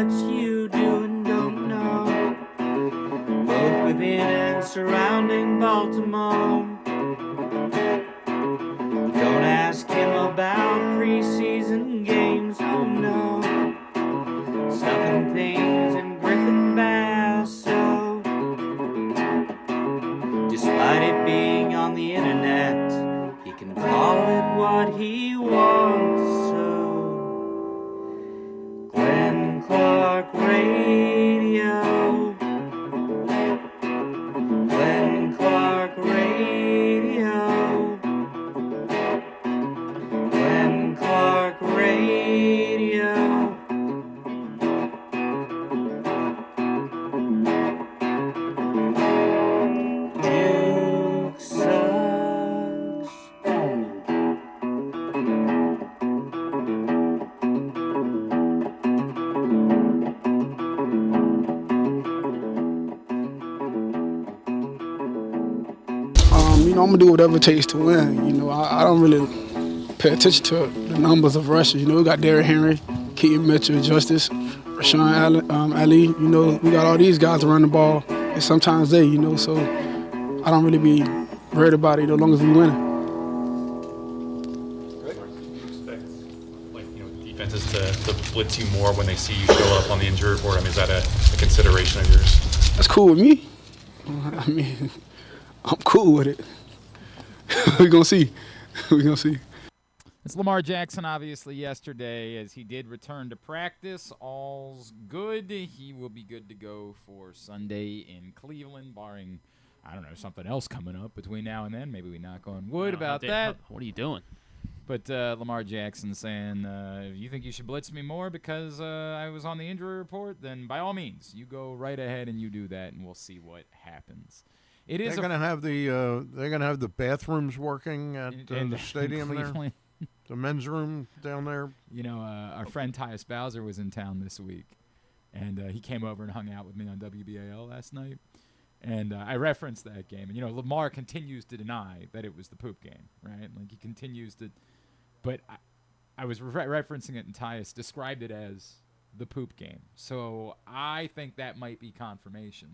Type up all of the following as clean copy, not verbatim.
what you do and don't know, both within and surrounding Baltimore. Don't ask him about preseason games, oh no, stuffing things in Griffin Basso. Despite it being on the internet, he can call it what he wants, so Glenn Clark Radio, Glenn Clark Radio, Glenn Clark Radio. Duke sucks. I'm gonna do whatever it takes to win. I don't really pay attention to the numbers of rushers. We got Derrick Henry, Keaton Mitchell, Justice, Rashawn Ali. We got all these guys to run the ball, and sometimes they. So I don't really be worried about it as long as we win. Do you expect, defenses to blitz you more when they see you show up on the injury report? I mean, is that a consideration of yours? That's cool with me. I'm cool with it. We're going to see. We're going to see. It's Lamar Jackson, obviously, yesterday, as he did return to practice. All's good. He will be good to go for Sunday in Cleveland, barring, something else coming up between now and then. Maybe we knock on wood about that. What are you doing? But Lamar Jackson saying, if you think you should blitz me more because I was on the injury report, then by all means, you go right ahead and you do that, and we'll see what happens. It is they're going to have the bathrooms working at the stadium there. The men's room down there. Our friend Tyus Bowser was in town this week, and he came over and hung out with me on WBAL last night. And I referenced that game. And, Lamar continues to deny that it was the poop game, right? Like, he continues to – but I was referencing it, and Tyus described it as the poop game. So I think that might be confirmation.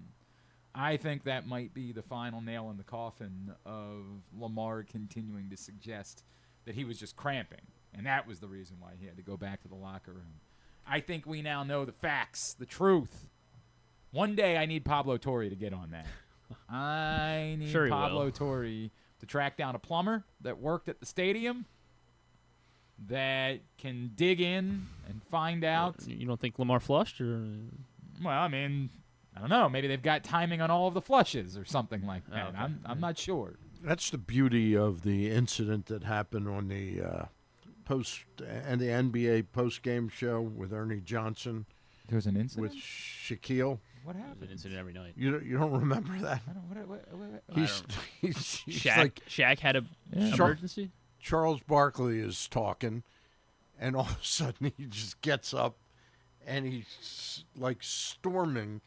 I think that might be the final nail in the coffin of Lamar continuing to suggest that he was just cramping, and that was the reason why he had to go back to the locker room. I think we now know the facts, the truth. One day I need Pablo Torre to get on that. I need Pablo Torre to track down a plumber that worked at the stadium that can dig in and find out. You don't think Lamar flushed? Or? Well, I don't know. Maybe they've got timing on all of the flushes or something like that. Okay. I'm not sure. That's the beauty of the incident that happened on the the NBA post-game show with Ernie Johnson. There was an incident with Shaquille. What happened? There's an incident every night. You don't remember that? I don't. What? He's Shaq had a emergency. Charles Barkley is talking, and all of a sudden he just gets up, and he's like storming,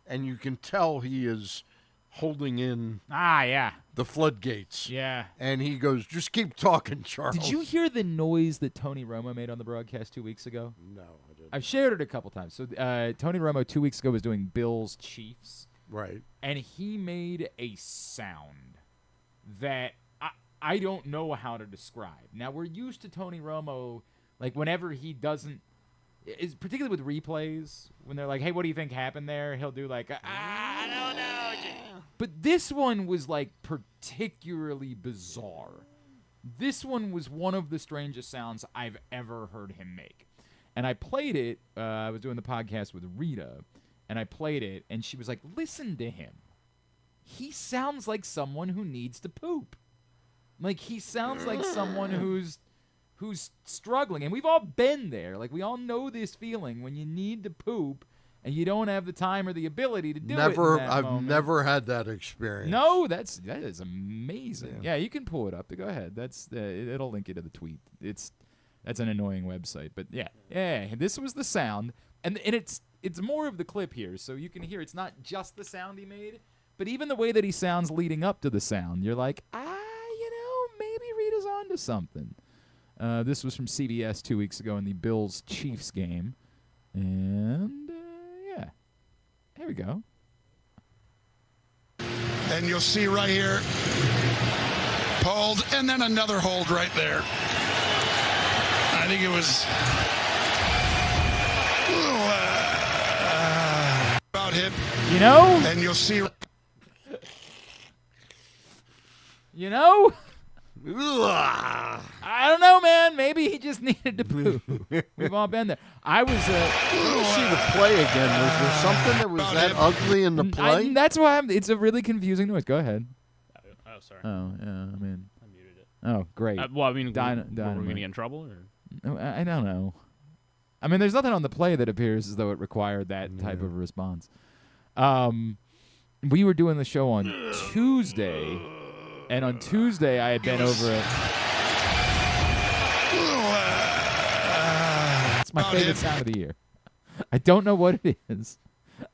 and you can tell he is holding in the floodgates. Yeah. And he goes, just keep talking, Charles. Did you hear the noise that Tony Romo made on the broadcast 2 weeks ago? No, I didn't. I've shared it a couple times. So Tony Romo 2 weeks ago was doing Bills Chiefs. Right. And he made a sound that I don't know how to describe. Now, we're used to Tony Romo, like whenever he doesn't, is particularly with replays, when they're like, hey, what do you think happened there? He'll do like, I don't know. But this one was like particularly bizarre. This one was one of the strangest sounds I've ever heard him make. And I played it. I was doing the podcast with Rita, and I played it, and she was like, listen to him. He sounds like someone who needs to poop. Like, he sounds like someone who's struggling. And we've all been there. Like, we all know this feeling when you need to poop and you don't have the time or the ability to do it. I've never had that experience. No, that is amazing. Yeah, you can pull it up. Go ahead. It'll link you to the tweet. That's an annoying website, but yeah. This was the sound, and it's more of the clip here, so you can hear. It's not just the sound he made, but even the way that he sounds leading up to the sound. You're like, maybe Rita's onto something. This was from CBS 2 weeks ago in the Bills-Chiefs game, and we go. And you'll see right here, pulled, and then another hold right there. I think it was about hit. You know? And you'll see. You know? I don't know, man. Maybe he just needed to poop. We've all been there. I was. Let's see the play again. Was there something that was that ugly in the play? That's why it's a really confusing noise. Go ahead. Oh, sorry. Oh, yeah. I mean. I muted it. Oh, great. Well, I mean, were we Dynamite. going to get in trouble? Or? I don't know. I mean, there's nothing on the play that appears as though it required that type of response. We were doing the show on Tuesday, and on Tuesday I had been over it. It's my favorite sound of the year. I don't know what it is.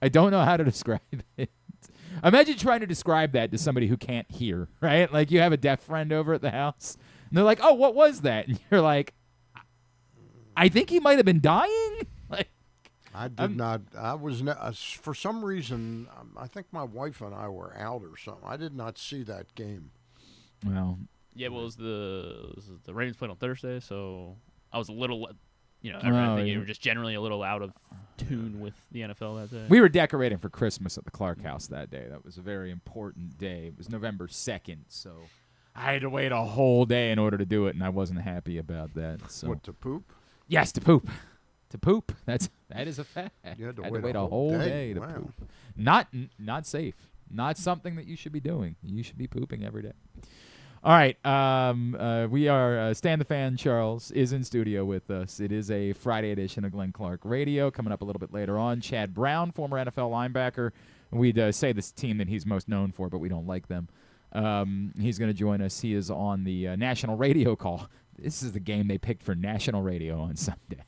I don't know how to describe it. Imagine trying to describe that to somebody who can't hear, right? Like you have a deaf friend over at the house, and they're like, "Oh, what was that?" And you're like, "I think he might have been dying." Like, I did not. I was for some reason. I think my wife and I were out or something. I did not see that game. well, Yeah, well, it was the Ravens played on Thursday, so I was a little, I think you were just generally a little out of tune with the NFL that day. we were decorating for Christmas at the Clark house that day. That was a very important day. It was November 2nd, so I had to wait a whole day in order to do it, and I wasn't happy about that. So What, to poop? yes, to poop. To poop. That is a fact. You had to I wait a whole day to Wow. poop. Not safe. Not something that you should be doing. You should be pooping every day. All right. We are Stan the Fan Charles is in studio with us. It is a Friday edition of Glenn Clark Radio. Coming up a little bit later on, Chad Brown, former NFL linebacker. We'd say this team that he's most known for, but we don't like them. He's going to join us. He is on the national radio call. This is the game they picked for national radio on Sunday.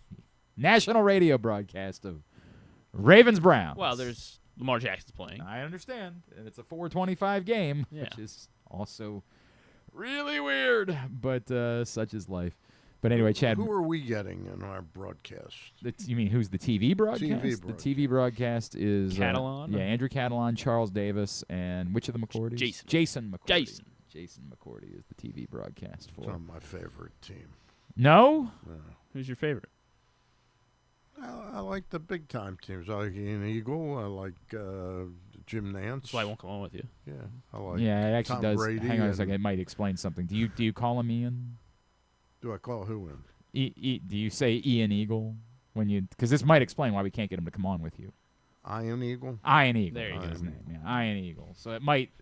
National radio broadcast of Ravens Browns. Well, there's Lamar Jackson's playing. I understand, and it's a 4:25 game, Yeah. which is also really weird, but such is life. But anyway, Chad, Who are we getting in our broadcast? you mean who's the TV broadcast? TV The TV broadcast is Catalan? Andrew Catalan, Charles Davis, and which of the McCourtys? Jason McCourty. Jason McCourty is the TV broadcast for. It's not my favorite team. No? Who's your favorite? I like the big time teams. I like Ian Eagle. I like Jim Nance. That's why I won't come on with you. Yeah, I like. Yeah, it actually Tom does. Brady Hang on a and- second. It might explain something. Do you call him Ian? Do I call who in? Do you say Ian Eagle when you? Because this might explain why we can't get him to come on with you. Ian Eagle. Ian Eagle. There you is go. his name. Yeah, Ian Eagle. So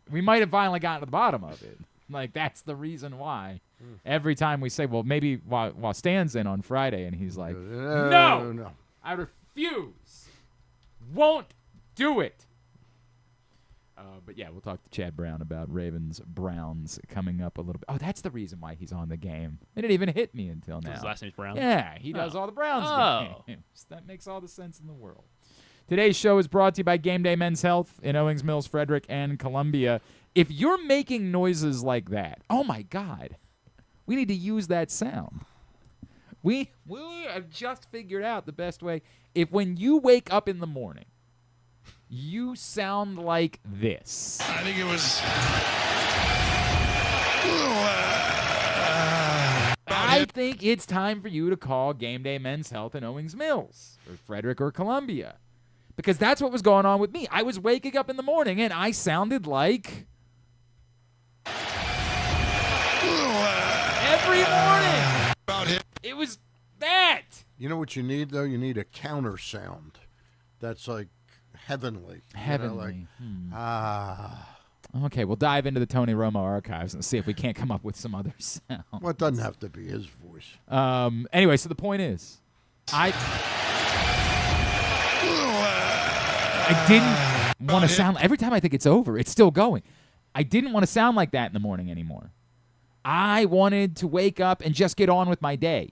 we might have finally gotten to the bottom of it. Like that's the reason why. Every time we say, well, maybe while Stan's in on Friday, and he's like, no. I refuse. Won't do it. But yeah, we'll talk to Chad Brown about Ravens Browns coming up a little bit. Oh, that's the reason why he's on the game. It didn't even hit me until now. His last name's Brown? Yeah, he does Oh. all the Browns Oh. games. That makes all the sense in the world. Today's show is brought to you by Game Day Men's Health in Owings Mills, Frederick, and Columbia. If you're making noises like that, oh my God, we need to use that sound. We have just figured out the best way. If when you wake up in the morning, you sound like this. I think it was. I think it's time for you to call Game Day Men's Health in Owings Mills or Frederick or Columbia. Because that's what was going on with me. I was waking up in the morning and I sounded like every morning. It was that. You know what you need though? You need a counter sound. That's like heavenly. Heavenly. You know, Okay, we'll dive into the Tony Romo archives and see if we can't come up with some other sound. Well, it doesn't have to be his voice. Anyway, so the point is, I didn't want to sound. Every time I think it's over, it's still going. I didn't want to sound like that in the morning anymore. I wanted to wake up and just get on with my day.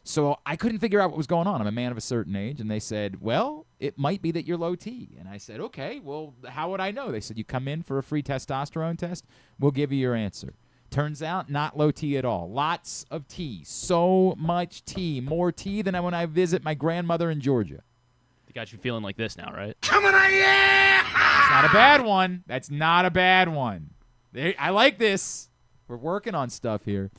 So I couldn't figure out what was going on. I'm a man of a certain age, and they said, well, it might be that you're low T. And I said, okay, well, how would I know? They said, you come in for a free testosterone test, we'll give you your answer. Turns out, not low T at all. Lots of T. So much T. More T than when I visit my grandmother in Georgia. got you feeling like this now, right? That's not a bad one. That's not a bad one. I like this. We're working on stuff here.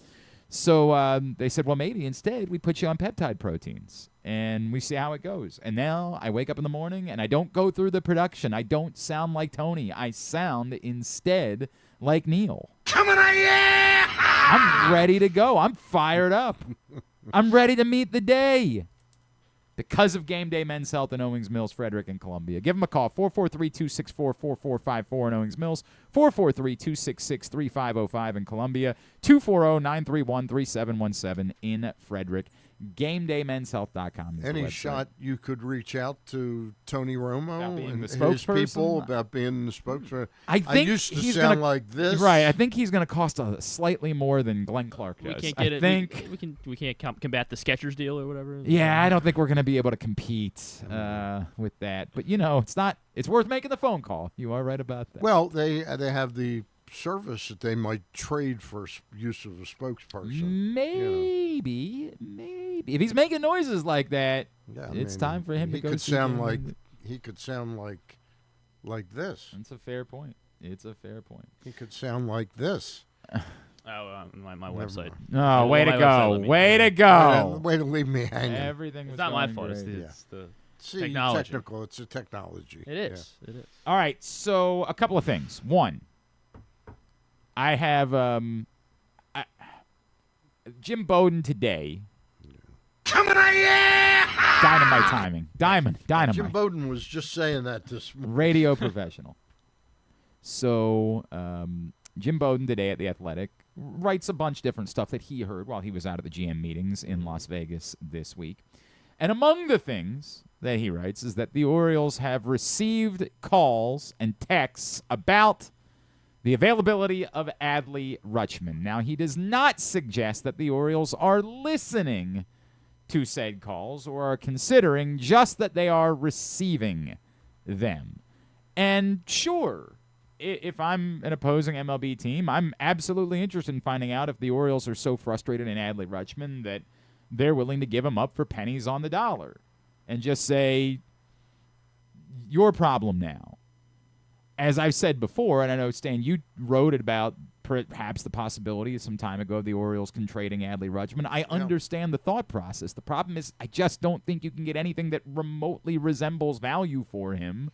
So they said, well, maybe instead we put you on peptide proteins and we see how it goes. And now I wake up in the morning and I don't go through the production. I don't sound like Tony. I sound instead like Neil. I'm ready to go. I'm fired up. I'm ready to meet the day. Because of Game Day Men's Health in Owings Mills, Frederick, and Columbia. Give them a call, 443-264-4454 in Owings Mills, 443-266-3505 in Columbia, 240-931-3717 in Frederick. GameDayMen'sHealth.com is Any the website. shot you could reach out to Tony Romo About being and the his spokesperson? people about being the spokesperson? I think used to he's sound gonna, like this. Right, I think he's going to cost slightly more than Glenn Clark does. We can't I get it. think, We can't combat the Skechers deal or whatever. yeah, I don't think we're going to be able to compete with that. But, it's worth making the phone call. You are right about that. Well, they have the service that they might trade for use of a spokesperson. Maybe. If he's making noises like that, Yeah, it's time for him to he go could see sound them. like he could sound like this. That's a fair point. It's a fair point. He could sound like this. My website. Oh, way to My go. website let me Way know. to go. Way to leave me hanging. Everything was It's not my going fault. It's great. the, it's the See, technology. technical. It's a technology. It is. It is. All right, so a couple of things. One, I have Jim Bowden today. Dynamite timing. Dynamite. Jim Bowden was just saying that this morning. Radio professional. So Jim Bowden today at The Athletic writes a bunch of different stuff that he heard while he was out at the GM meetings in Las Vegas this week. And among the things that he writes is that the Orioles have received calls and texts about the availability of Adley Rutschman. Now, he does not suggest that the Orioles are listening to said calls or are considering, just that they are receiving them. And sure, if I'm an opposing MLB team, I'm absolutely interested in finding out if the Orioles are so frustrated in Adley Rutschman that they're willing to give him up for pennies on the dollar and just say, your problem now. As I've said before, and I know, Stan, you wrote about perhaps the possibility some time ago of the Orioles trading Adley Rutschman. I understand the thought process. The problem is I just don't think you can get anything that remotely resembles value for him.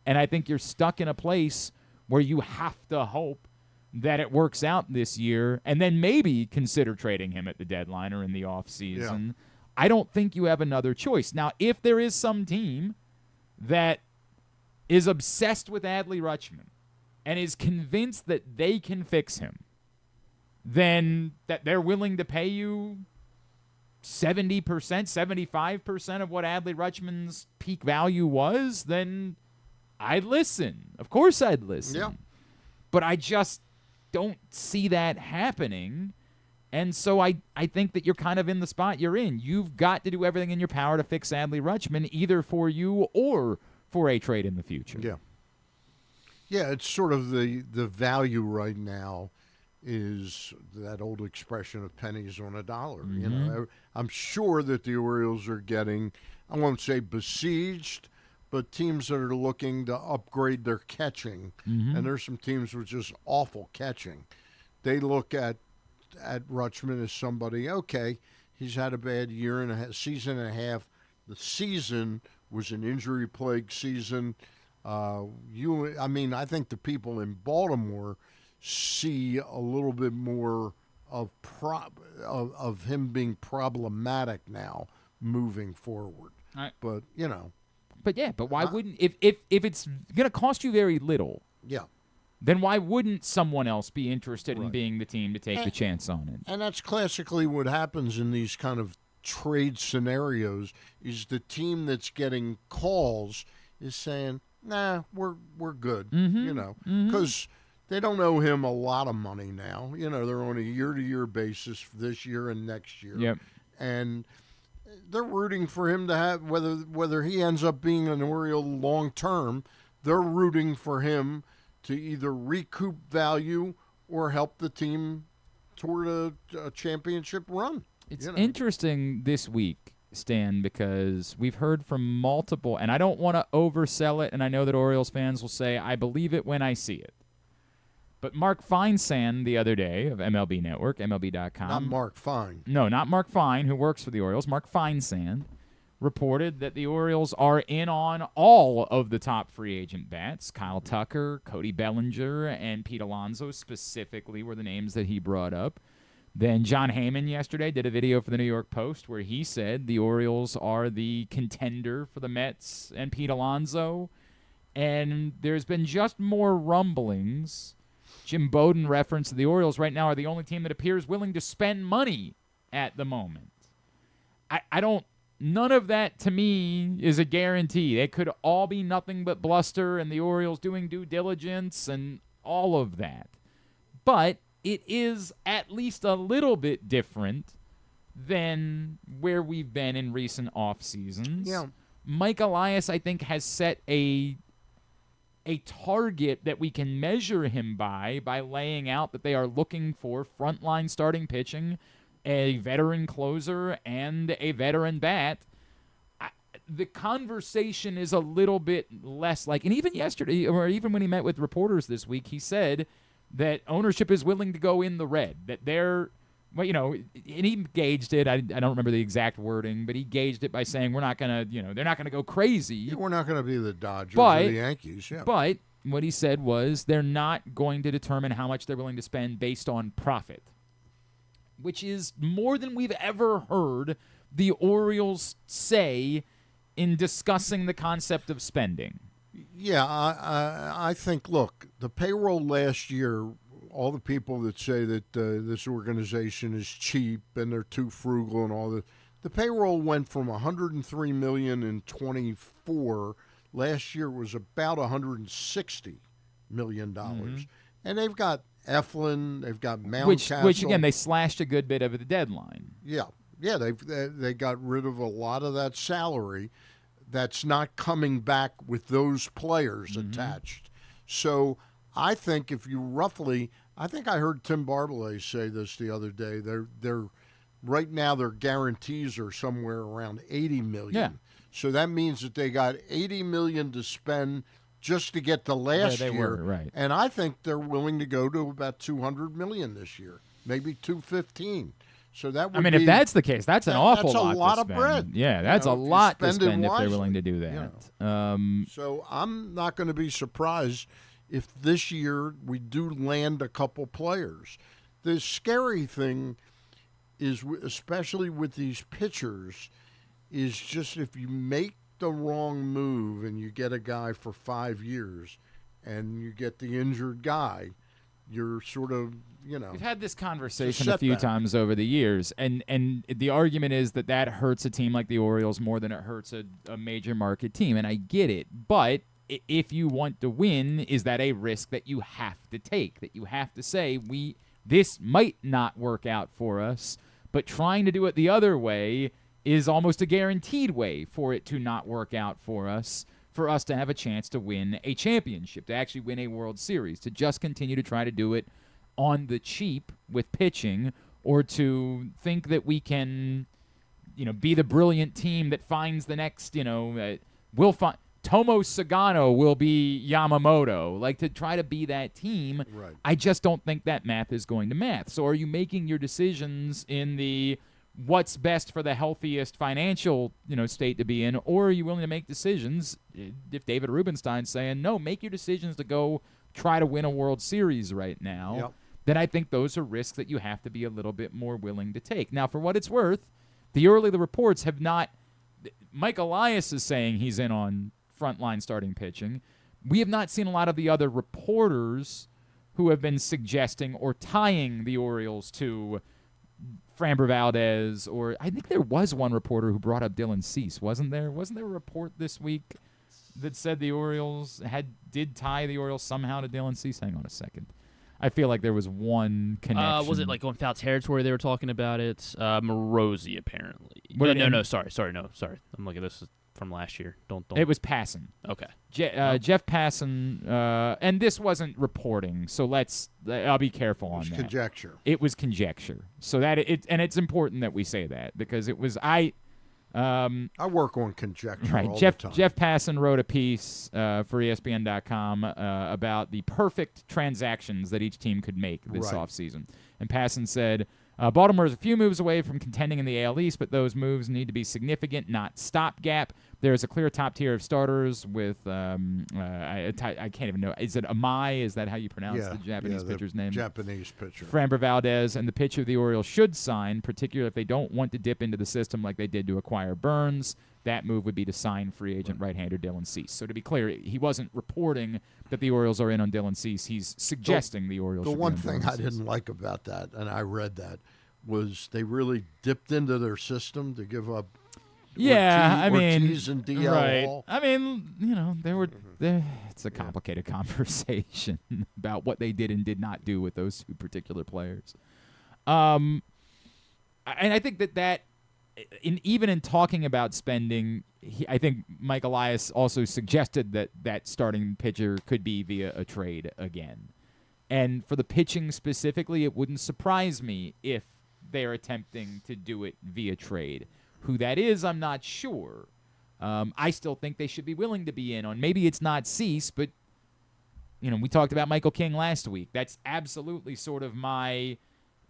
And I think you're stuck in a place where you have to hope that it works out this year and then maybe consider trading him at the deadline or in the offseason. Yeah. I don't think you have another choice. Now, if there is some team that is obsessed with Adley Rutschman and is convinced that they can fix him, then that they're willing to pay you 70%, 75% of what Adley Rutschman's peak value was, then I'd listen. Of course I'd listen. Yeah. But I just don't see that happening. And so I think that you're kind of in the spot you're in. You've got to do everything in your power to fix Adley Rutschman, either for you or for a trade in the future. Yeah. Yeah, it's sort of the value right now is that old expression of pennies on a dollar. Mm-hmm. You know, I'm sure that the Orioles are getting, I won't say besieged, but teams that are looking to upgrade their catching. Mm-hmm. And there's some teams with just awful catching. They look at Rutschman as somebody, okay, he's had a bad year and a half, season and a half. The season was an injury-plagued season. I think the people in Baltimore see a little bit more of him being problematic now moving forward. Right. But But why wouldn't if it's going to cost you very little? Yeah. Then why wouldn't someone else be interested in Right. being the team to take the chance on it? And that's classically what happens in these kind of trade scenarios is the team that's getting calls is saying, nah, we're good, because they don't owe him a lot of money now. They're on a year-to-year basis for this year and next year. Yep. And they're rooting for him to have, whether he ends up being an Oriole long-term, they're rooting for him to either recoup value or help the team toward a championship run. It's interesting this week Stan, because we've heard from multiple, and I don't want to oversell it, and I know that Orioles fans will say, I believe it when I see it. But Mark Feinsand the other day of MLB Network, MLB.com. Not Mark Fine. No, not Mark Fine, who works for the Orioles. Mark Feinsand reported that the Orioles are in on all of the top free agent bats. Kyle Tucker, Cody Bellinger, and Pete Alonso specifically were the names that he brought up. Then John Heyman yesterday did a video for the New York Post where he said the Orioles are the contender for the Mets and Pete Alonso. And there's been just more rumblings. Jim Bowden referenced the Orioles right now are the only team that appears willing to spend money at the moment. I don't... None of that, to me, is a guarantee. It could all be nothing but bluster and the Orioles doing due diligence and all of that. But it is at least a little bit different than where we've been in recent off seasons. Yeah. Mike Elias, I think, has set a target that we can measure him by laying out that they are looking for frontline starting pitching, a veteran closer, and a veteran bat. The conversation is a little bit less like, and even yesterday, or even when he met with reporters this week, he said that ownership is willing to go in the red, that they're, well, you know, and he gauged it. I don't remember the exact wording, but he gauged it by saying we're not going to, you know, they're not going to go crazy. Yeah, we're not going to be the Dodgers or the Yankees. Yeah. But what he said was they're not going to determine how much they're willing to spend based on profit, which is more than we've ever heard the Orioles say in discussing the concept of spending. Yeah, I think, look, the payroll last year, all the people that say that this organization is cheap and they're too frugal and all that, the payroll went from $103 million in 24. Last year was about $160 million. Mm-hmm. And they've got Eflin, they've got Mountcastle. Which, again, they slashed a good bit of the deadline. Yeah, they got rid of a lot of that salary that's not coming back with those players attached. So I think if you roughly, I think I heard Tim Barbalet say this the other day. They're right now their guarantees are somewhere around $80 million. Yeah. So that means that they got $80 million to spend just to get to last year. Were, right. And I think they're willing to go to about $200 million this year, maybe $215. So that would if that's the case, that's an awful lot. That's a lot to of spend. bread. Yeah, that's a lot to spend if they're willing to do that. You know. So I'm not going to be surprised if this year we do land a couple players. The scary thing is, especially with these pitchers, is just if you make the wrong move and you get a guy for 5 years and you get the injured guy, you're sort of, you know. We've had this conversation a few times over the years, and the argument is that hurts a team like the Orioles more than it hurts a major market team, and I get it. But if you want to win, is that a risk that you have to take, that you have to say, this might not work out for us, but trying to do it the other way is almost a guaranteed way for it to not work out for us to have a chance to win a championship, to actually win a World Series, to just continue to try to do it on the cheap with pitching, or to think that we can, be the brilliant team that finds the next, we'll find Tomo Sagano will be Yamamoto, like to try to be that team. Right. I just don't think that math is going to math. So are you making your decisions in the what's best for the healthiest financial, state to be in, or are you willing to make decisions, if David Rubenstein's saying, no, make your decisions to go try to win a World Series right now, Yep. then I think those are risks that you have to be a little bit more willing to take. Now, for what it's worth, the reports have not – Mike Elias is saying he's in on frontline starting pitching. We have not seen a lot of the other reporters who have been suggesting or tying the Orioles to – Framber Valdez, or I think there was one reporter who brought up Dylan Cease, wasn't there? Wasn't there a report this week that said the Orioles did tie the Orioles somehow to Dylan Cease? Hang on a second. I feel like there was one connection. Was it like on foul territory they were talking about it? Morosi, apparently. No, sorry. I'm looking at this from last year. Don't. It was Passan. Okay. Jeff Passan, and this wasn't reporting, so I'll be careful on that. Conjecture. It was conjecture. So that it's important that we say that, because it was I work on conjecture Right. all Jeff the time. Jeff Passan wrote a piece for ESPN.com about the perfect transactions that each team could make this Right. offseason. And Passan said, Baltimore is a few moves away from contending in the AL East, but those moves need to be significant, not stopgap. There is a clear top tier of starters with, I can't even know. Is it Amai? Is that how you pronounce the Japanese pitcher's name? Japanese pitcher. Framber Valdez, and the pitcher the Orioles should sign, particularly if they don't want to dip into the system like they did to acquire Burns. That move would be to sign free agent right-hander Dylan Cease. So to be clear, he wasn't reporting that the Orioles are in on Dylan Cease. He's suggesting the Orioles The should be one on thing Dylan I Cease. didn't like about that, and I read that, was they really dipped into their system to give up Ortiz and DL right. Hall. I mean, it's a complicated conversation about what they did and did not do with those two particular players. And I think that even in talking about spending, I think Mike Elias also suggested that starting pitcher could be via a trade again. And for the pitching specifically, it wouldn't surprise me if they're attempting to do it via trade. Who that is, I'm not sure. I still think they should be willing to be in on. Maybe it's not Cease, but we talked about Michael King last week. That's absolutely sort of my,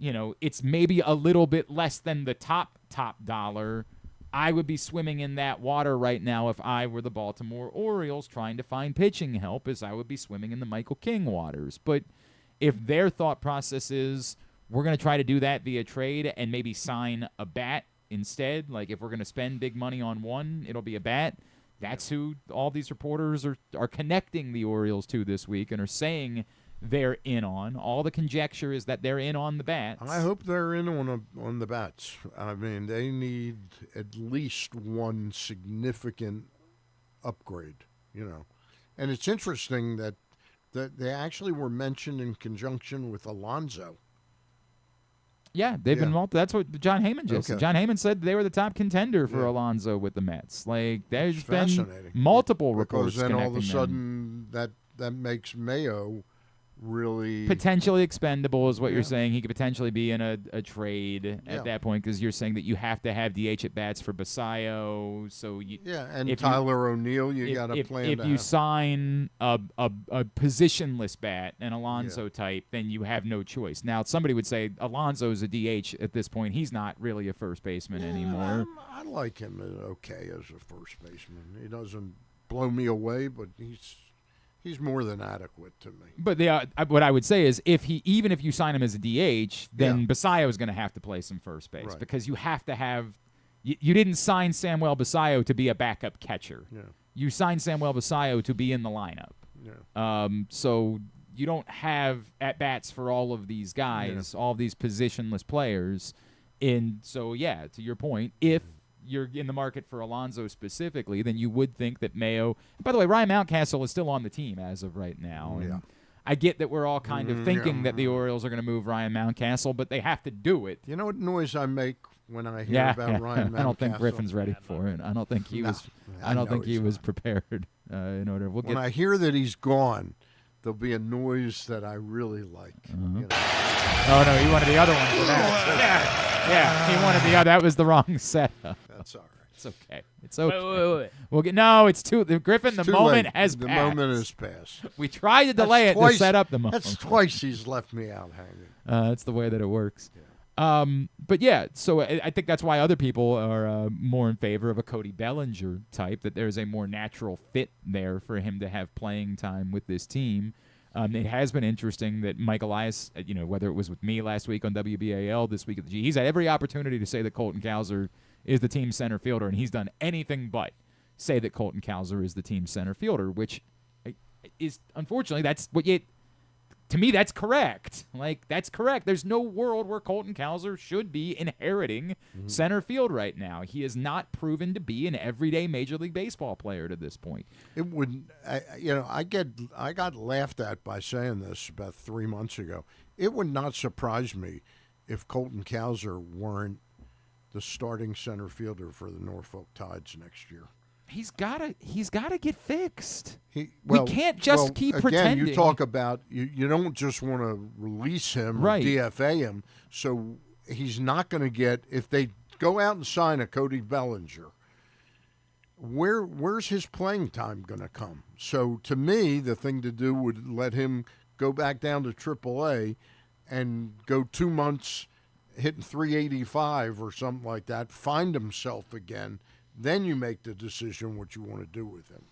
it's maybe a little bit less than the top dollar. I would be swimming in that water right now if I were the Baltimore Orioles trying to find pitching help, as I would be swimming in the Michael King waters. But if their thought process is we're going to try to do that via trade and maybe sign a bat instead, like if we're going to spend big money on one, it'll be a bat. That's who all these reporters are connecting the Orioles to this week and are saying they're in on. All the conjecture is that they're in on the bats. I hope they're in on the bats. I mean, they need at least one significant upgrade, And it's interesting that they actually were mentioned in conjunction with Alonso. Yeah, they've been that's what John Heyman just said. John Heyman said they were the top contender for Alonso with the Mets. Like, there's been multiple reports because then all of a connecting sudden that makes Mayo really potentially expendable is what you're saying. He could potentially be in a trade at that point, because you're saying that you have to have DH at bats for Basayo. So and Tyler O'Neill, you got to plan. If you sign a positionless bat, an Alonso type, then you have no choice. Now somebody would say Alonso's a DH at this point. He's not really a first baseman anymore. I like him as a first baseman. He doesn't blow me away, but he's more than adequate to me. But what I would say is, even if you sign him as a DH, then Basayo is going to have to play some first base, because you have to have. You didn't sign Samuel Basayo to be a backup catcher. Yeah. You signed Samuel Basayo to be in the lineup. Yeah. So you don't have at bats for all of these guys, all of these positionless players. So to your point, if you're in the market for Alonso specifically, then you would think that Mayo. By the way, Ryan Mountcastle is still on the team as of right now. And I get that we're all kind of thinking that the Orioles are going to move Ryan Mountcastle, but they have to do it. You know what noise I make when I hear about Ryan Mountcastle? I don't think Griffin's ready for it. I don't think he was. I don't think he was prepared in order. When I hear that he's gone, there'll be a noise that I really like. Oh no, he wanted the other one for that. Yeah, he wanted the other. That was the wrong setup. That's all right. It's okay. It's okay. Wait. We'll get. No, it's too. Griffin, the moment late. has the passed. The moment has passed. We tried to delay it to set up the moment. That's twice he's left me out hanging. That's the way that it works. But so I think that's why other people are more in favor of a Cody Bellinger type, that there's a more natural fit there for him to have playing time with this team. It has been interesting that Mike Elias, whether it was with me last week on WBAL, this week at the G, he's had every opportunity to say that Colton Cowser is the team center fielder, and he's done anything but say that Colton Cowser is the team center fielder, which is, unfortunately, that's what to me, that's correct. Like, that's correct. There's no world where Colton Cowser should be inheriting center field right now. He has not proven to be an everyday Major League Baseball player to this point. It would, I got laughed at by saying this about 3 months ago. It would not surprise me if Colton Cowser weren't the starting center fielder for the Norfolk Tides next year. He's gotta get fixed. We can't just keep again, pretending. You talk about you don't just want to release him or DFA him, so he's not going to get, if they go out and sign a Cody Bellinger. Where's his playing time going to come? So to me, the thing to do would let him go back down to AAA and go 2 months hitting 385 or something like that, find himself again. Then you make the decision what you want to do with him.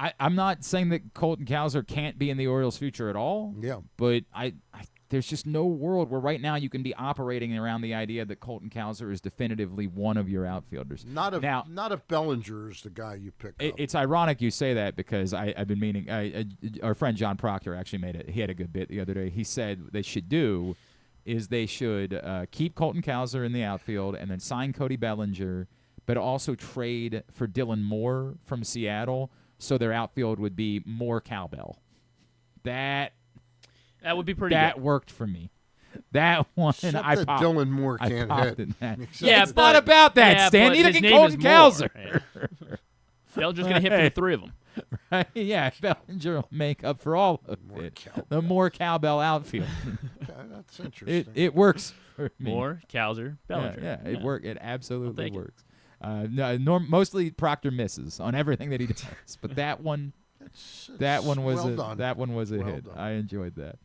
I'm not saying that Colton Cowser can't be in the Orioles' future at all. Yeah. But there's just no world where right now you can be operating around the idea that Colton Cowser is definitively one of your outfielders. Not if Bellinger is the guy you pick up. It's ironic you say that because I've been meaning our friend John Proctor actually made it. He had a good bit the other day. He said they should keep Colton Cowser in the outfield and then sign Cody Bellinger, but also trade for Dylan Moore from Seattle so their outfield would be more cowbell. That would be pretty That good. worked for me. That one, Except I that popped. Dylan Moore I can't popped hit. in that. Yeah, It's not about that, yeah, Stan. but Neither his can name is Colton Moore. Cowser. Yeah. Bellinger's going to hit for the three of them. Right? Yeah, Bellinger will make up for all of it. The more cowbell outfield. Okay, that's interesting. It works for me. Moore, Cowser, Bellinger. Yeah, it work. It absolutely take it. works. Mostly Proctor misses on everything that he does, but that one was well a done. that one was a Well hit. done. I enjoyed that.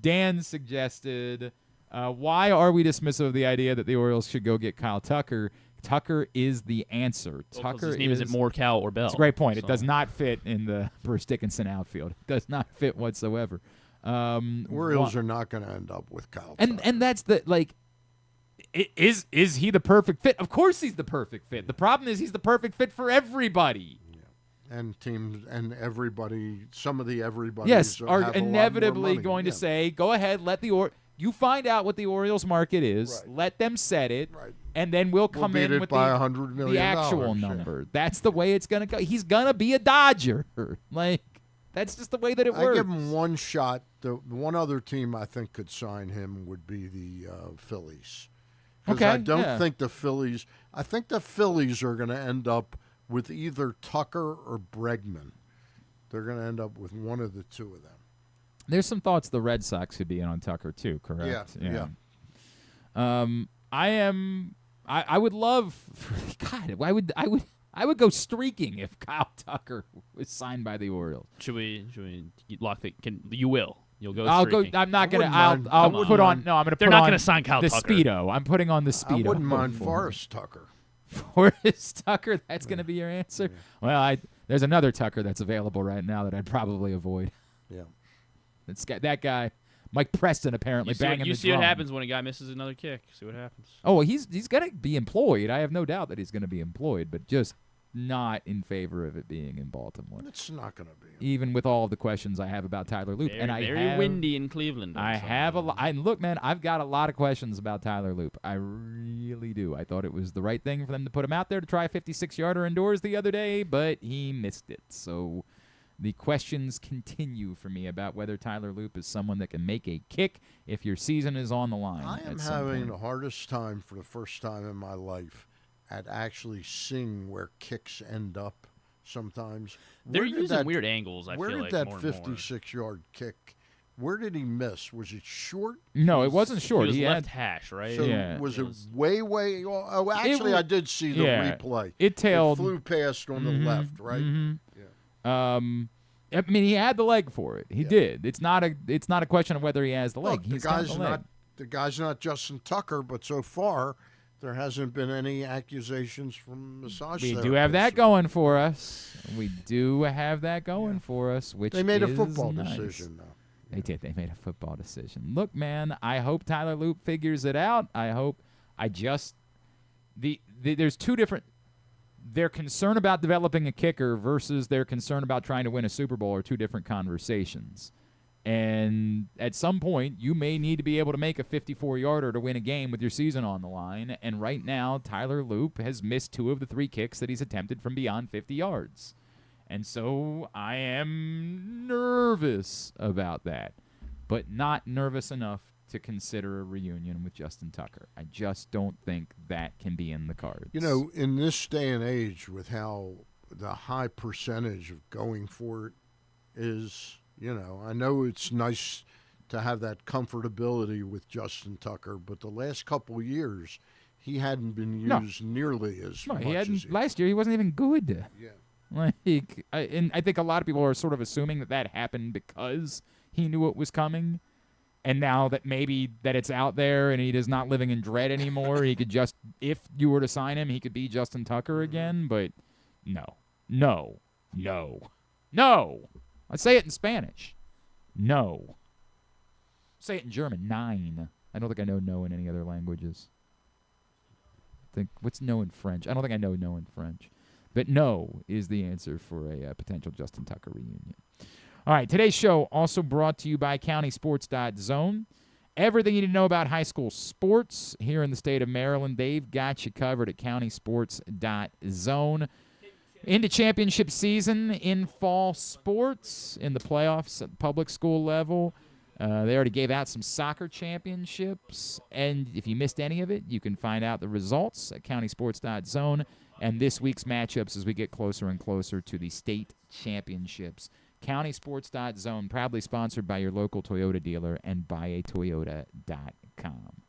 Dan suggested, why are we dismissive of the idea that the Orioles should go get Kyle Tucker? Tucker is the answer. Well, 'cause Tucker his name is isn't Moore, Cow, or Bell. It's a great point. So. It does not fit in the Bruce Dickinson outfield. It does not fit whatsoever. Orioles are not going to end up with Kyle Tucker. And that's the is he the perfect fit? Of course he's the perfect fit. The problem is he's the perfect fit for everybody. And teams and everybody, some of the everybody Yes, have are a lot more inevitably money. going to Yeah. say, go ahead, let the you find out what the Orioles market is, Right. let them set it, Right. and then we'll come beat in it with by the $100 million, the actual yeah. number. That's the way it's going to go. He's going to be a Dodger. That's just the way that it I works. give him one shot. The one other team I think could sign him would be the Phillies. Because Okay, I don't yeah. think the Phillies. I think the Phillies are going to end up with either Tucker or Bregman. They're going to end up with one of the two of them. There's some thoughts the Red Sox could be in on Tucker too, correct? Yeah. I would love God, I would go streaking if Kyle Tucker was signed by the Orioles. Should we lock the? You will. You'll go. I'll streaking. go. I'm not gonna. wouldn't mind. I'll Come put on. on. No, I'm gonna. They're put not on gonna sign Kyle the Tucker. Speedo. I'm putting on the Speedo. I wouldn't mind for him. Forrest Tucker. Forrest Tucker. That's gonna be your answer. Well, there's another Tucker that's available right now that I'd probably avoid. Yeah. That guy, Mike Preston, apparently banging You the see what drum. happens when a guy misses another kick. See what happens. Oh, well, he's going to be employed. I have no doubt that he's going to be employed, but just not in favor of it being in Baltimore. It's not going to be. Even with all of the questions I have about Tyler Loop, Very windy in Cleveland. I have a lot. Look, man, I've got a lot of questions about Tyler Loop. I really do. I thought it was the right thing for them to put him out there to try a 56-yarder indoors the other day, but he missed it. So the questions continue for me about whether Tyler Loop is someone that can make a kick if your season is on the line. I am at some having point. the hardest time for the first time in my life at actually seeing where kicks end up sometimes. They're Where did using that- weird angles. I Where feel did like that more and more. 56-yard kick? Where did he miss? Was it short? No, it wasn't short. He was He left had hash, right? So Yeah. was it way? Oh, actually, wa- I did see the yeah. replay. It tailed. It flew past on the left, right? I mean, he had the leg for it. He did. It's not a question of whether he has the leg. Look, He's got the leg. the guy's not Justin Tucker, but so far there hasn't been any accusations from massage. We do have that therapists. going for us. We do have that going for us, which They made a is football nice. decision, though. They did. They made a football decision. Look, man, I hope Tyler Loop figures it out. There's two different. Their concern about developing a kicker versus their concern about trying to win a Super Bowl are two different conversations. And at some point, you may need to be able to make a 54-yarder to win a game with your season on the line. And right now, Tyler Loop has missed 2 of the 3 kicks that he's attempted from beyond 50 yards. And so I am nervous about that, but not nervous enough to consider a reunion with Justin Tucker. I just don't think that can be in the cards. You know, in this day and age, with how the high percentage of going for it is, you know, I know it's nice to have that comfortability with Justin Tucker. But the last couple of years, he hadn't been used nearly as much as last year. He wasn't even good. Yeah. And I think a lot of people are sort of assuming that happened because he knew it was coming. And now that maybe that it's out there and he is not living in dread anymore, he could just, if you were to sign him, he could be Justin Tucker again. But no. I say it in Spanish. No. Say it in German. 9. I don't think I know no in any other languages. What's no in French? I don't think I know no in French. But no is the answer for a potential Justin Tucker reunion. All right, today's show also brought to you by countysports.zone. Everything you need to know about high school sports here in the state of Maryland, they've got you covered at countysports.zone. Into championship season in fall sports, in the playoffs at the public school level. They already gave out some soccer championships, and if you missed any of it, you can find out the results at countysports.zone and this week's matchups as we get closer and closer to the state championships. Countysports.zone, proudly sponsored by your local Toyota dealer and buyatoyota.com.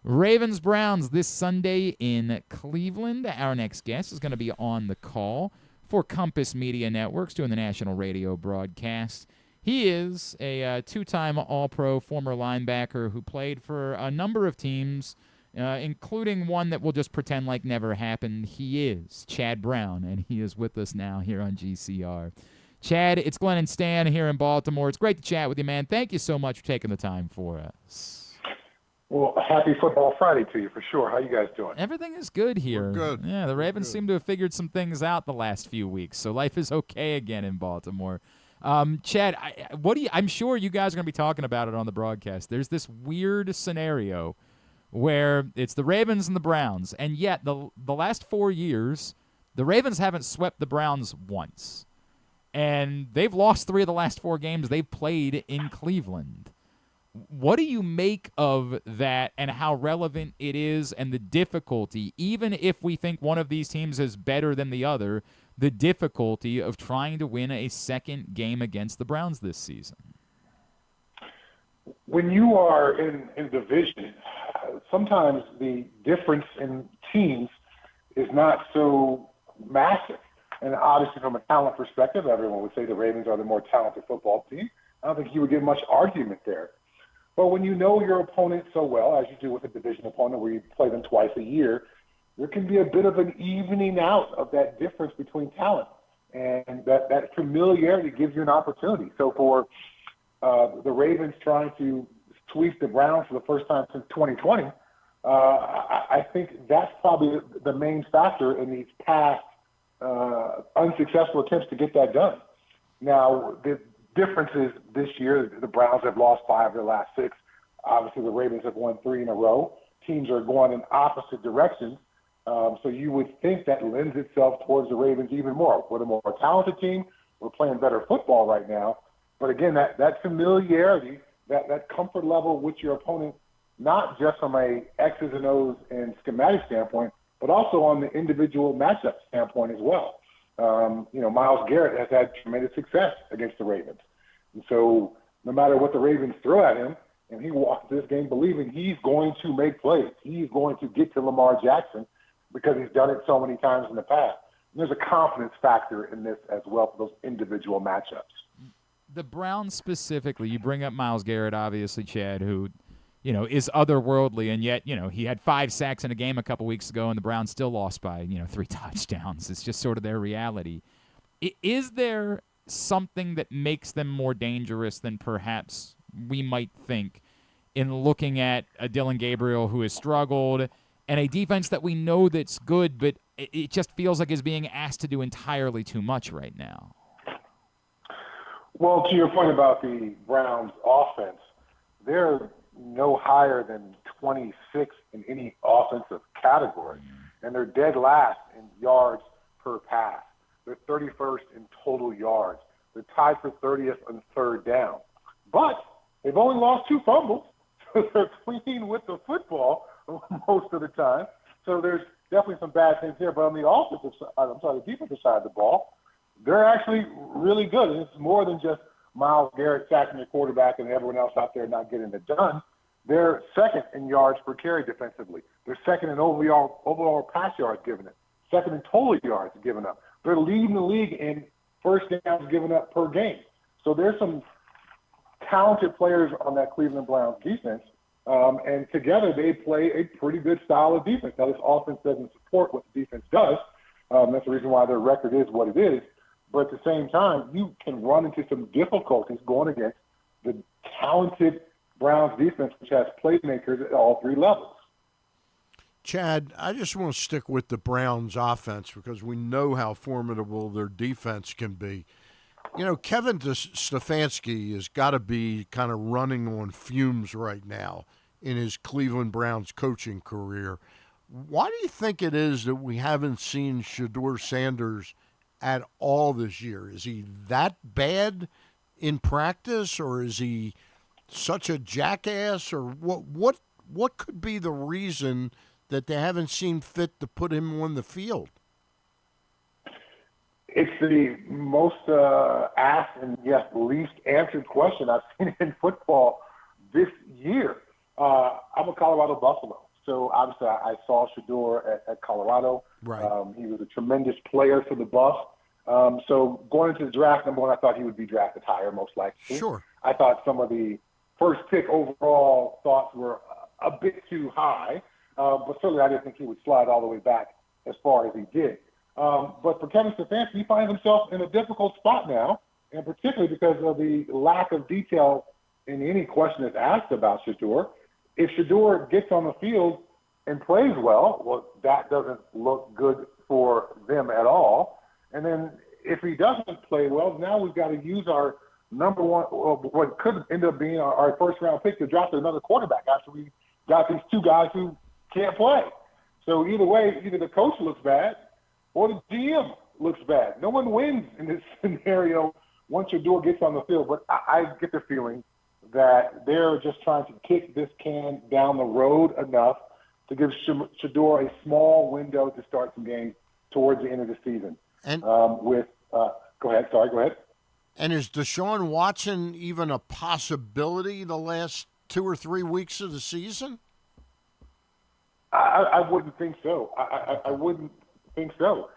Ravens Browns this Sunday in Cleveland. Our next guest is going to be on the call for Compass Media Networks doing the national radio broadcast. He is a two-time All-Pro former linebacker who played for a number of teams, including one that we'll just pretend like never happened. He is Chad Brown, and he is with us now here on GCR. Chad, it's Glenn and Stan here in Baltimore. It's great to chat with you, man. Thank you so much for taking the time for us. Well, happy Football Friday to you for sure. How you guys doing? Everything is good here. We're good. Yeah, the Ravens seem to have figured some things out the last few weeks, so life is okay again in Baltimore. Chad, I'm sure you guys are going to be talking about it on the broadcast. There's this weird scenario where it's the Ravens and the Browns, and yet the last 4 years, the Ravens haven't swept the Browns once. And they've lost 3 of the last 4 games they've played in Cleveland. What do you make of that and how relevant it is and the difficulty, even if we think one of these teams is better than the other, the difficulty of trying to win a second game against the Browns this season? When you are in division, sometimes the difference in teams is not so massive. And obviously, from a talent perspective, everyone would say the Ravens are the more talented football team. I don't think you would get much argument there. But when you know your opponent so well, as you do with a division opponent where you play them twice a year, there can be a bit of an evening out of that difference between talent. And that familiarity gives you an opportunity. So for the Ravens trying to sweep the Browns for the first time since 2020, I think that's probably the main factor in these past unsuccessful attempts to get that done. Now, the difference is this year, the Browns have lost 5 of their last 6. Obviously, the Ravens have won 3 in a row. Teams are going in opposite directions. So you would think that lends itself towards the Ravens even more. We're the more talented team. We're playing better football right now. But again, that familiarity, that comfort level with your opponent, not just from a X's and O's and schematic standpoint, but also on the individual matchup standpoint as well. Myles Garrett has had tremendous success against the Ravens. And so no matter what the Ravens throw at him, and he walks this game believing he's going to make plays. He's going to get to Lamar Jackson because he's done it so many times in the past. And there's a confidence factor in this as well for those individual matchups. The Browns specifically, you bring up Myles Garrett, obviously, Chad, who is otherworldly, and yet, he had 5 sacks in a game a couple weeks ago, and the Browns still lost by, 3 touchdowns. It's just sort of their reality. Is there something that makes them more dangerous than perhaps we might think in looking at a Dylan Gabriel who has struggled and a defense that we know that's good, but it just feels like is being asked to do entirely too much right now? Well, to your point about the Browns offense, they're no higher than 26 in any offensive category, and they're dead last in yards per pass. They're 31st in total yards. They're tied for 30th on third down. But they've only lost 2 fumbles, so they're clean with the football most of the time. So there's definitely some bad things there. But on the the defensive side of the ball, they're actually really good. And it's more than just Myles Garrett sacking your quarterback and everyone else out there not getting it done. They're second in yards per carry defensively. They're second in overall pass yards given up. Second in total yards given up. They're leading the league in first downs given up per game. So there's some talented players on that Cleveland Browns defense, and together they play a pretty good style of defense. Now, this offense doesn't support what the defense does. That's the reason why their record is what it is. But at the same time, you can run into some difficulties going against the talented Browns defense, which has playmakers at all three levels. Chad, I just want to stick with the Browns offense because we know how formidable their defense can be. You know, Kevin Stefanski has got to be kind of running on fumes right now in his Cleveland Browns coaching career. Why do you think it is that we haven't seen Shedeur Sanders at all this year? Is he that bad in practice, or is he such a jackass, or what could be the reason that they haven't seen fit to put him on the field? It's the most asked and, yes, least answered question I've seen in football this year. I'm a Colorado Buffalo, so obviously I saw Shedeur at Colorado. Right. He was a tremendous player for the Buffs. So going into the draft, number one, I thought he would be drafted higher, most likely. Sure. I thought some of the first pick overall thoughts were a bit too high, but certainly I didn't think he would slide all the way back as far as he did. But for Kevin Stefanski, he finds himself in a difficult spot now, and particularly because of the lack of detail in any question that's asked about Shedeur. If Shedeur gets on the field and plays well, that doesn't look good for them at all. And then if he doesn't play well, now we've got to use our number one, what could end up being our first-round pick to draft another quarterback after we got these two guys who can't play. So either way, either the coach looks bad or the GM looks bad. No one wins in this scenario once Shedeur gets on the field. But I get the feeling that they're just trying to kick this can down the road enough to give Shedeur a small window to start some games towards the end of the season. And go ahead. Sorry, go ahead. And is Deshaun Watson even a possibility the last 2 or 3 weeks of the season? I wouldn't think so. I wouldn't think so.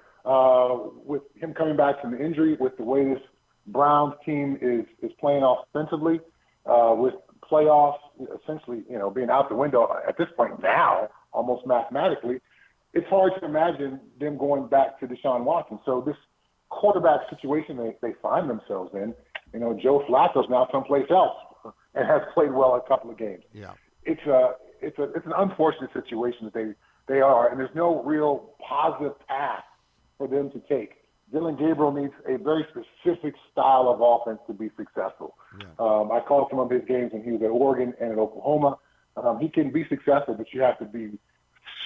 With him coming back from the injury, with the way this Browns team is playing offensively, with playoffs essentially, being out the window at this point now, almost mathematically, it's hard to imagine them going back to Deshaun Watson. So this quarterback situation they find themselves in, Joe Flacco's now someplace else and has played well a couple of games. Yeah, it's an unfortunate situation that they are, and there's no real positive path for them to take. Dillon Gabriel needs a very specific style of offense to be successful. Yeah. I called some of his games when he was at Oregon and at Oklahoma. He can be successful, but you have to be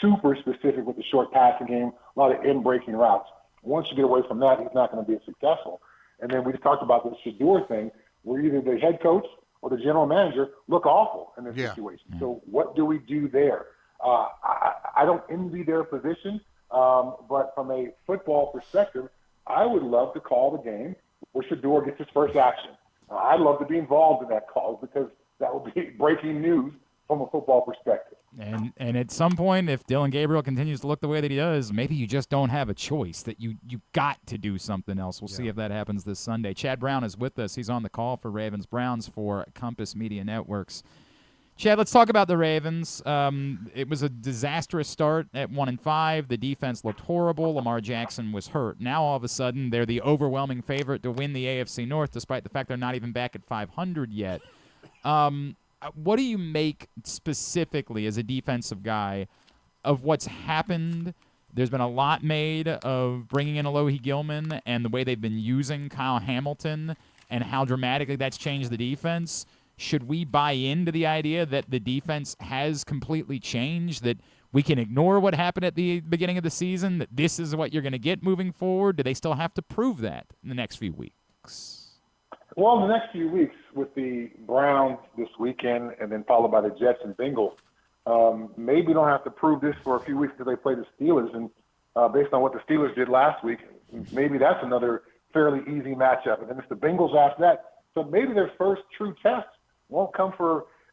super specific with the short passing game, a lot of in-breaking routes. Once you get away from that, he's not going to be successful. And then we just talked about the Shedeur thing, where either the head coach or the general manager look awful in this situation. Yeah. So what do we do there? I don't envy their position, but from a football perspective, I would love to call the game where Shedeur gets his first action. I'd love to be involved in that call because that would be breaking news from a football perspective. And at some point, if Dillon Gabriel continues to look the way that he does, maybe you just don't have a choice, that you got to do something else. We'll see if that happens this Sunday. Chad Brown is with us. He's on the call for Ravens Browns for Compass Media Networks. Chad, let's talk about the Ravens. It was a disastrous start at 1-5. The defense looked horrible. Lamar Jackson was hurt. Now, all of a sudden, they're the overwhelming favorite to win the AFC North, despite the fact they're not even back at 500 yet. What do you make specifically as a defensive guy of what's happened? There's been a lot made of bringing in Alohi Gilman and the way they've been using Kyle Hamilton and how dramatically that's changed the defense. Should we buy into the idea that the defense has completely changed, that we can ignore what happened at the beginning of the season, that this is what you're going to get moving forward? Do they still have to prove that in the next few weeks? Well, in the next few weeks, with the Browns this weekend and then followed by the Jets and Bengals, maybe we don't have to prove this for a few weeks because they play the Steelers. And based on what the Steelers did last week, maybe that's another fairly easy matchup. And then it's the Bengals after that. So maybe their first true test won't come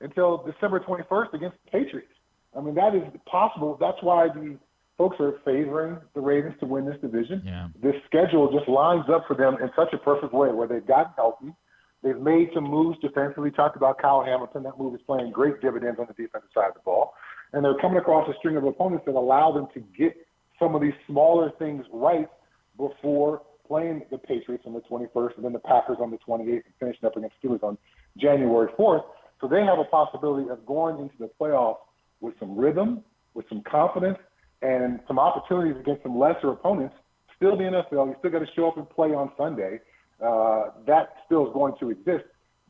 until December 21st against the Patriots. I mean, that is possible. That's why the folks are favoring the Ravens to win this division. Yeah. This schedule just lines up for them in such a perfect way where they've gotten healthy. They've made some moves defensively. Talked about Kyle Hamilton. That move is playing great dividends on the defensive side of the ball. And they're coming across a string of opponents that allow them to get some of these smaller things right before playing the Patriots on the 21st and then the Packers on the 28th and finishing up against Steelers on January 4th. So they have a possibility of going into the playoffs with some rhythm, with some confidence, and some opportunities against some lesser opponents. Still the NFL, you still got to show up and play on Sunday. That still is going to exist.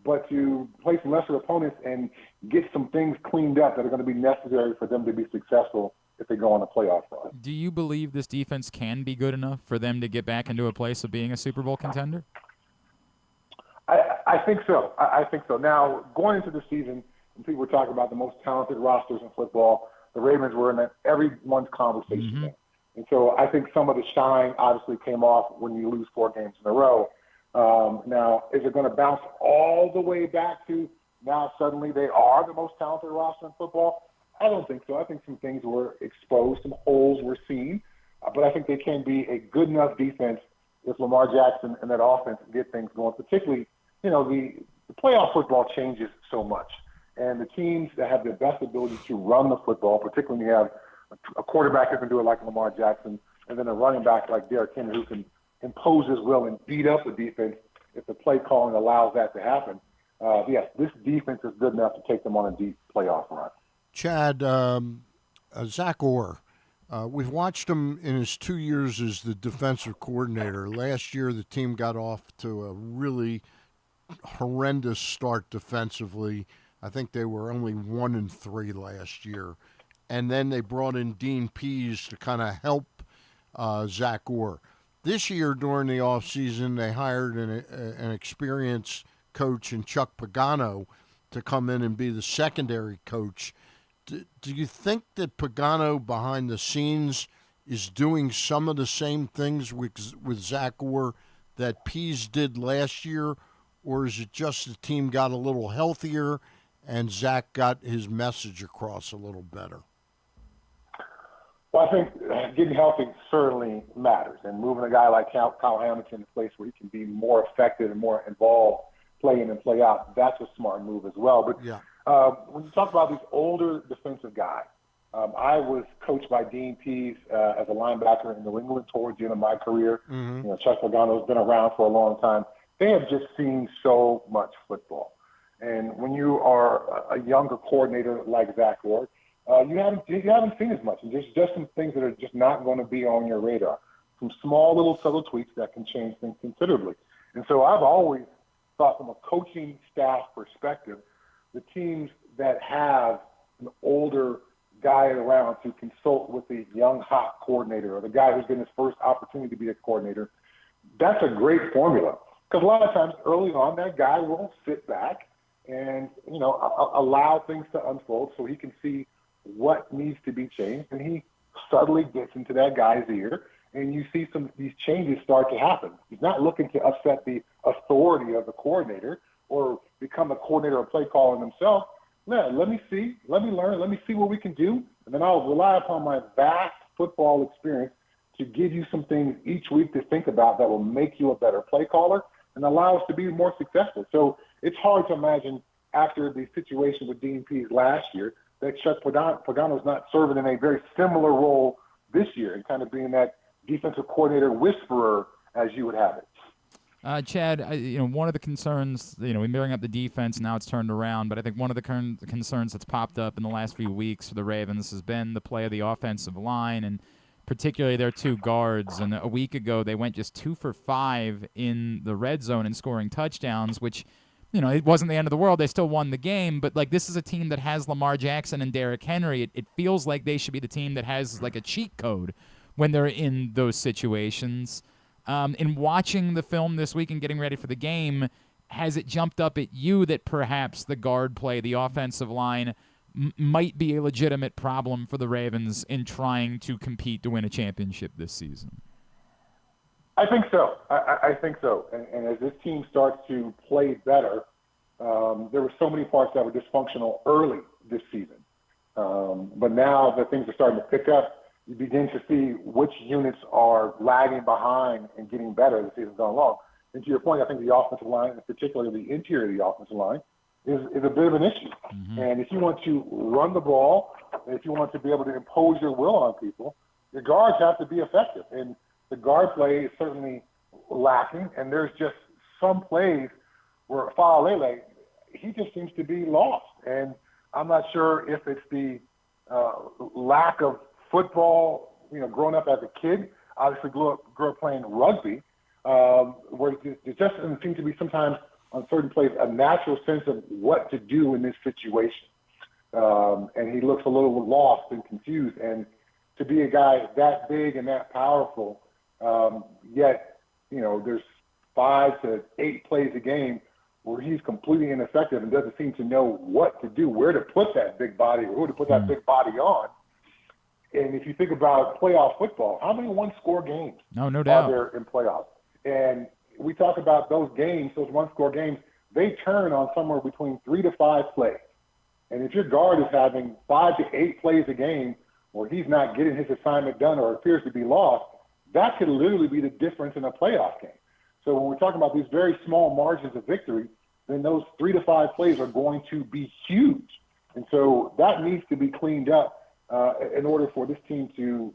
But to play some lesser opponents and get some things cleaned up that are going to be necessary for them to be successful if they go on a playoff run. Do you believe this defense can be good enough for them to get back into a place of being a Super Bowl contender? I think so. I think so. Now, going into the season, when people were talking about the most talented rosters in football, the Ravens were in everyone's conversation there. And so I think some of the shine obviously came off when you lose 4 games in a row. Now, is it going to bounce all the way back to now suddenly they are the most talented roster in football? I don't think so. I think some things were exposed, some holes were seen. But I think they can be a good enough defense if Lamar Jackson and that offense get things going. Particularly, the playoff football changes so much. And the teams that have the best ability to run the football, particularly when you have a quarterback who can do it like Lamar Jackson, and then a running back like Derrick Henry who can impose his will and beat up the defense if the play calling allows that to happen. Yes, this defense is good enough to take them on a deep playoff run. Chad, Zach Orr, we've watched him in his 2 years as the defensive coordinator. Last year, the team got off to a really horrendous start defensively. I think they were only 1-3 last year. And then they brought in Dean Pease to kind of help Zach Orr. This year, during the offseason, they hired an experienced coach in Chuck Pagano to come in and be the secondary coach. Do you think that Pagano behind the scenes is doing some of the same things with Zach Orr that Pease did last year, or is it just the team got a little healthier and Zach got his message across a little better? Well, I think getting healthy certainly matters, and moving a guy like Kyle Hamilton to a place where he can be more effective and more involved, play in and play out, that's a smart move as well. But yeah. When you talk about these older defensive guys, I was coached by Dean Pease as a linebacker in New England towards the end of my career. Mm-hmm. Chuck Pagano's been around for a long time. They have just seen so much football. And when you are a younger coordinator like Zach Orr, you haven't seen as much. And there's just some things that are just not going to be on your radar. Some small little subtle tweaks that can change things considerably. And so I've always thought from a coaching staff perspective, the teams that have an older guy around to consult with the young, hot coordinator or the guy who's getting his first opportunity to be a coordinator, that's a great formula. Because a lot of times early on, that guy will sit back and, allow things to unfold so he can see what needs to be changed. And he subtly gets into that guy's ear, and you see these changes start to happen. He's not looking to upset the authority of the coordinator or become a coordinator or play calling himself. No, let me see, let me learn, let me see what we can do, and then I'll rely upon my vast football experience to give you some things each week to think about that will make you a better play caller and allow us to be more successful. So it's hard to imagine after the situation with Dean Pease last year that Chuck Pagano's not serving in a very similar role this year and kind of being that defensive coordinator whisperer as you would have it. Chad, one of the concerns, we bring up the defense, now it's turned around, but I think one of the concerns that's popped up in the last few weeks for the Ravens has been the play of the offensive line, and particularly their 2 guards. And a week ago, they went just 2 for 5 in the red zone in scoring touchdowns, which, it wasn't the end of the world. They still won the game, but, this is a team that has Lamar Jackson and Derrick Henry. It feels like they should be the team that has, a cheat code when they're in those situations. In watching the film this week and getting ready for the game, has it jumped up at you that perhaps the guard play, the offensive line, might be a legitimate problem for the Ravens in trying to compete to win a championship this season? I think so. I think so. And as this team starts to play better, there were so many parts that were dysfunctional early this season. But now that things are starting to pick up, you begin to see which units are lagging behind and getting better as the season's gone along. And to your point, I think the offensive line, and particularly the interior of the offensive line, is a bit of an issue. Mm-hmm. And if you want to run the ball, if you want to be able to impose your will on people, your guards have to be effective. And the guard play is certainly lacking. And there's just some plays where Faalele, he just seems to be lost. And I'm not sure if it's the lack of football, growing up as a kid, obviously grew up playing rugby, where there just doesn't seem to be sometimes on certain plays a natural sense of what to do in this situation. And he looks a little lost and confused. And to be a guy that big and that powerful, yet, there's 5 to 8 plays a game where he's completely ineffective and doesn't seem to know what to do, where to put that big body, or who to put that big body on. And if you think about playoff football, how many one-score games no doubt. are there in playoffs? And we talk about those games, those one-score games, they turn on somewhere between 3 to 5 plays. And if your guard is having 5 to 8 plays a game where he's not getting his assignment done or appears to be lost, that could literally be the difference in a playoff game. So when we're talking about these very small margins of victory, then those 3 to 5 plays are going to be huge. And so that needs to be cleaned up in order for this team to,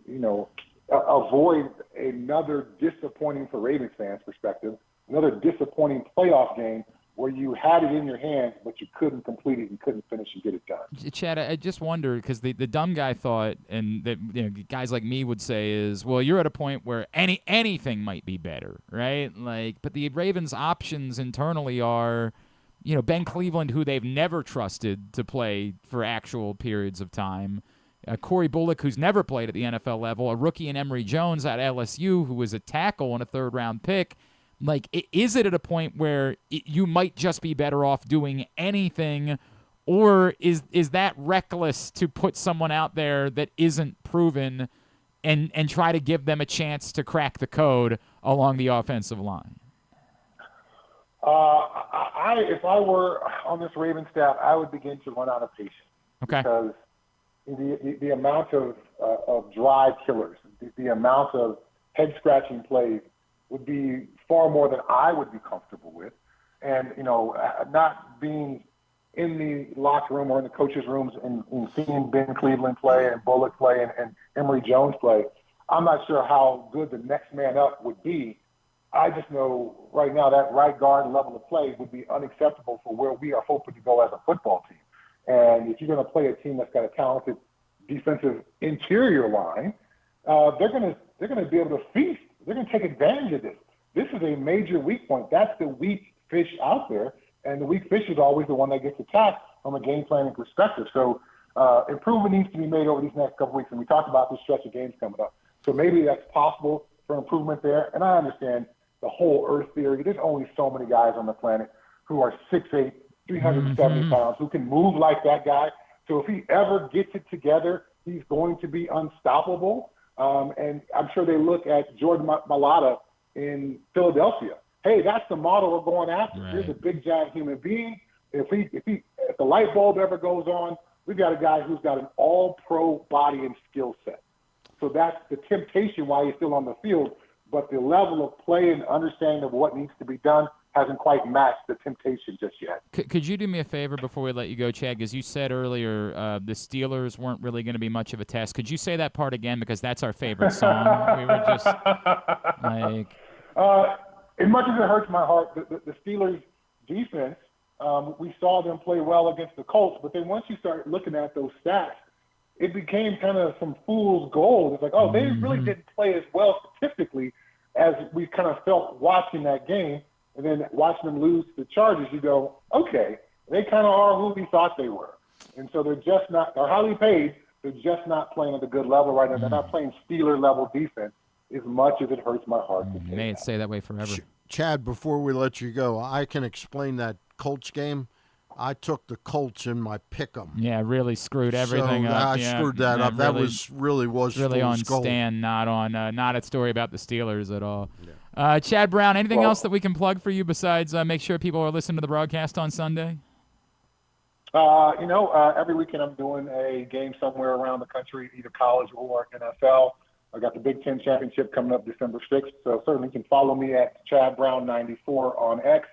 avoid another disappointing, for Ravens fans' perspective, another disappointing playoff game where you had it in your hands, but you couldn't complete it and couldn't finish and get it done. Chad, I just wonder, because the dumb guy thought, and that guys like me would say is, well, you're at a point where anything might be better, right? But the Ravens' options internally are, Ben Cleveland, who they've never trusted to play for actual periods of time, Corey Bullock, who's never played at the NFL level, a rookie in Emory Jones at LSU, who was a tackle and a third-round pick. Is it at a point where you might just be better off doing anything, or is that reckless to put someone out there that isn't proven and try to give them a chance to crack the code along the offensive line? If I were on this Ravens staff, I would begin to run out of patience. Okay. Because the amount of drive killers, the amount of head-scratching plays would be far more than I would be comfortable with. And, not being in the locker room or in the coaches' rooms and seeing Ben Cleveland play and Bullock play and Emory Jones play, I'm not sure how good the next man up would be. I just know right now that right guard level of play would be unacceptable for where we are hoping to go as a football team. And if you're going to play a team that's got a talented defensive interior line, they're going to be able to feast. They're going to take advantage of this. This is a major weak point. That's the weak fish out there, and the weak fish is always the one that gets attacked from a game planning perspective. So improvement needs to be made over these next couple weeks, and we talked about this stretch of games coming up. So maybe that's possible for improvement there. And I understand the whole Earth theory. There's only so many guys on the planet who are 6'8", 370 pounds, who can move like that guy. So if he ever gets it together, he's going to be unstoppable. And I'm sure they look at Jordan Mailata in Philadelphia. Hey, that's the model we're going after. Right. Here's a big, giant human being. If the light bulb ever goes on, we've got a guy who's got an all-pro body and skill set. So that's the temptation while he's still on the field. But the level of play and understanding of what needs to be done hasn't quite matched the temptation just yet. Could you do me a favor before we let you go, Chad? Because you said earlier the Steelers weren't really going to be much of a test. Could you say that part again? Because that's our favorite song. We were just like... As much as it hurts my heart, the Steelers' defense, we saw them play well against the Colts, but then once you start looking at those stats, it became kind of some fool's gold. It's like, oh, they really didn't play as well statistically as we kind of felt watching that game. And then watching them lose to the Chargers, you go, okay, they kind of are who we thought they were. And so they're just not – they're highly paid. They're just not playing at a good level right now. They're not playing Steeler-level defense as much as it hurts my heart to say May it stay that way forever. Chad, before we let you go, I can explain that Colts game. I took the Colts in my pick'em. Yeah, really screwed everything up. I screwed that up. That was really on gold. Stan, not a story about the Steelers at all. Chad Brown, anything Well- else that we can plug for you besides make sure people are listening to the broadcast on Sunday? Every weekend I'm doing a game somewhere around the country, either college or NFL. I got the Big Ten Championship coming up December 6th, so certainly you can follow me at Chad Brown 94 on X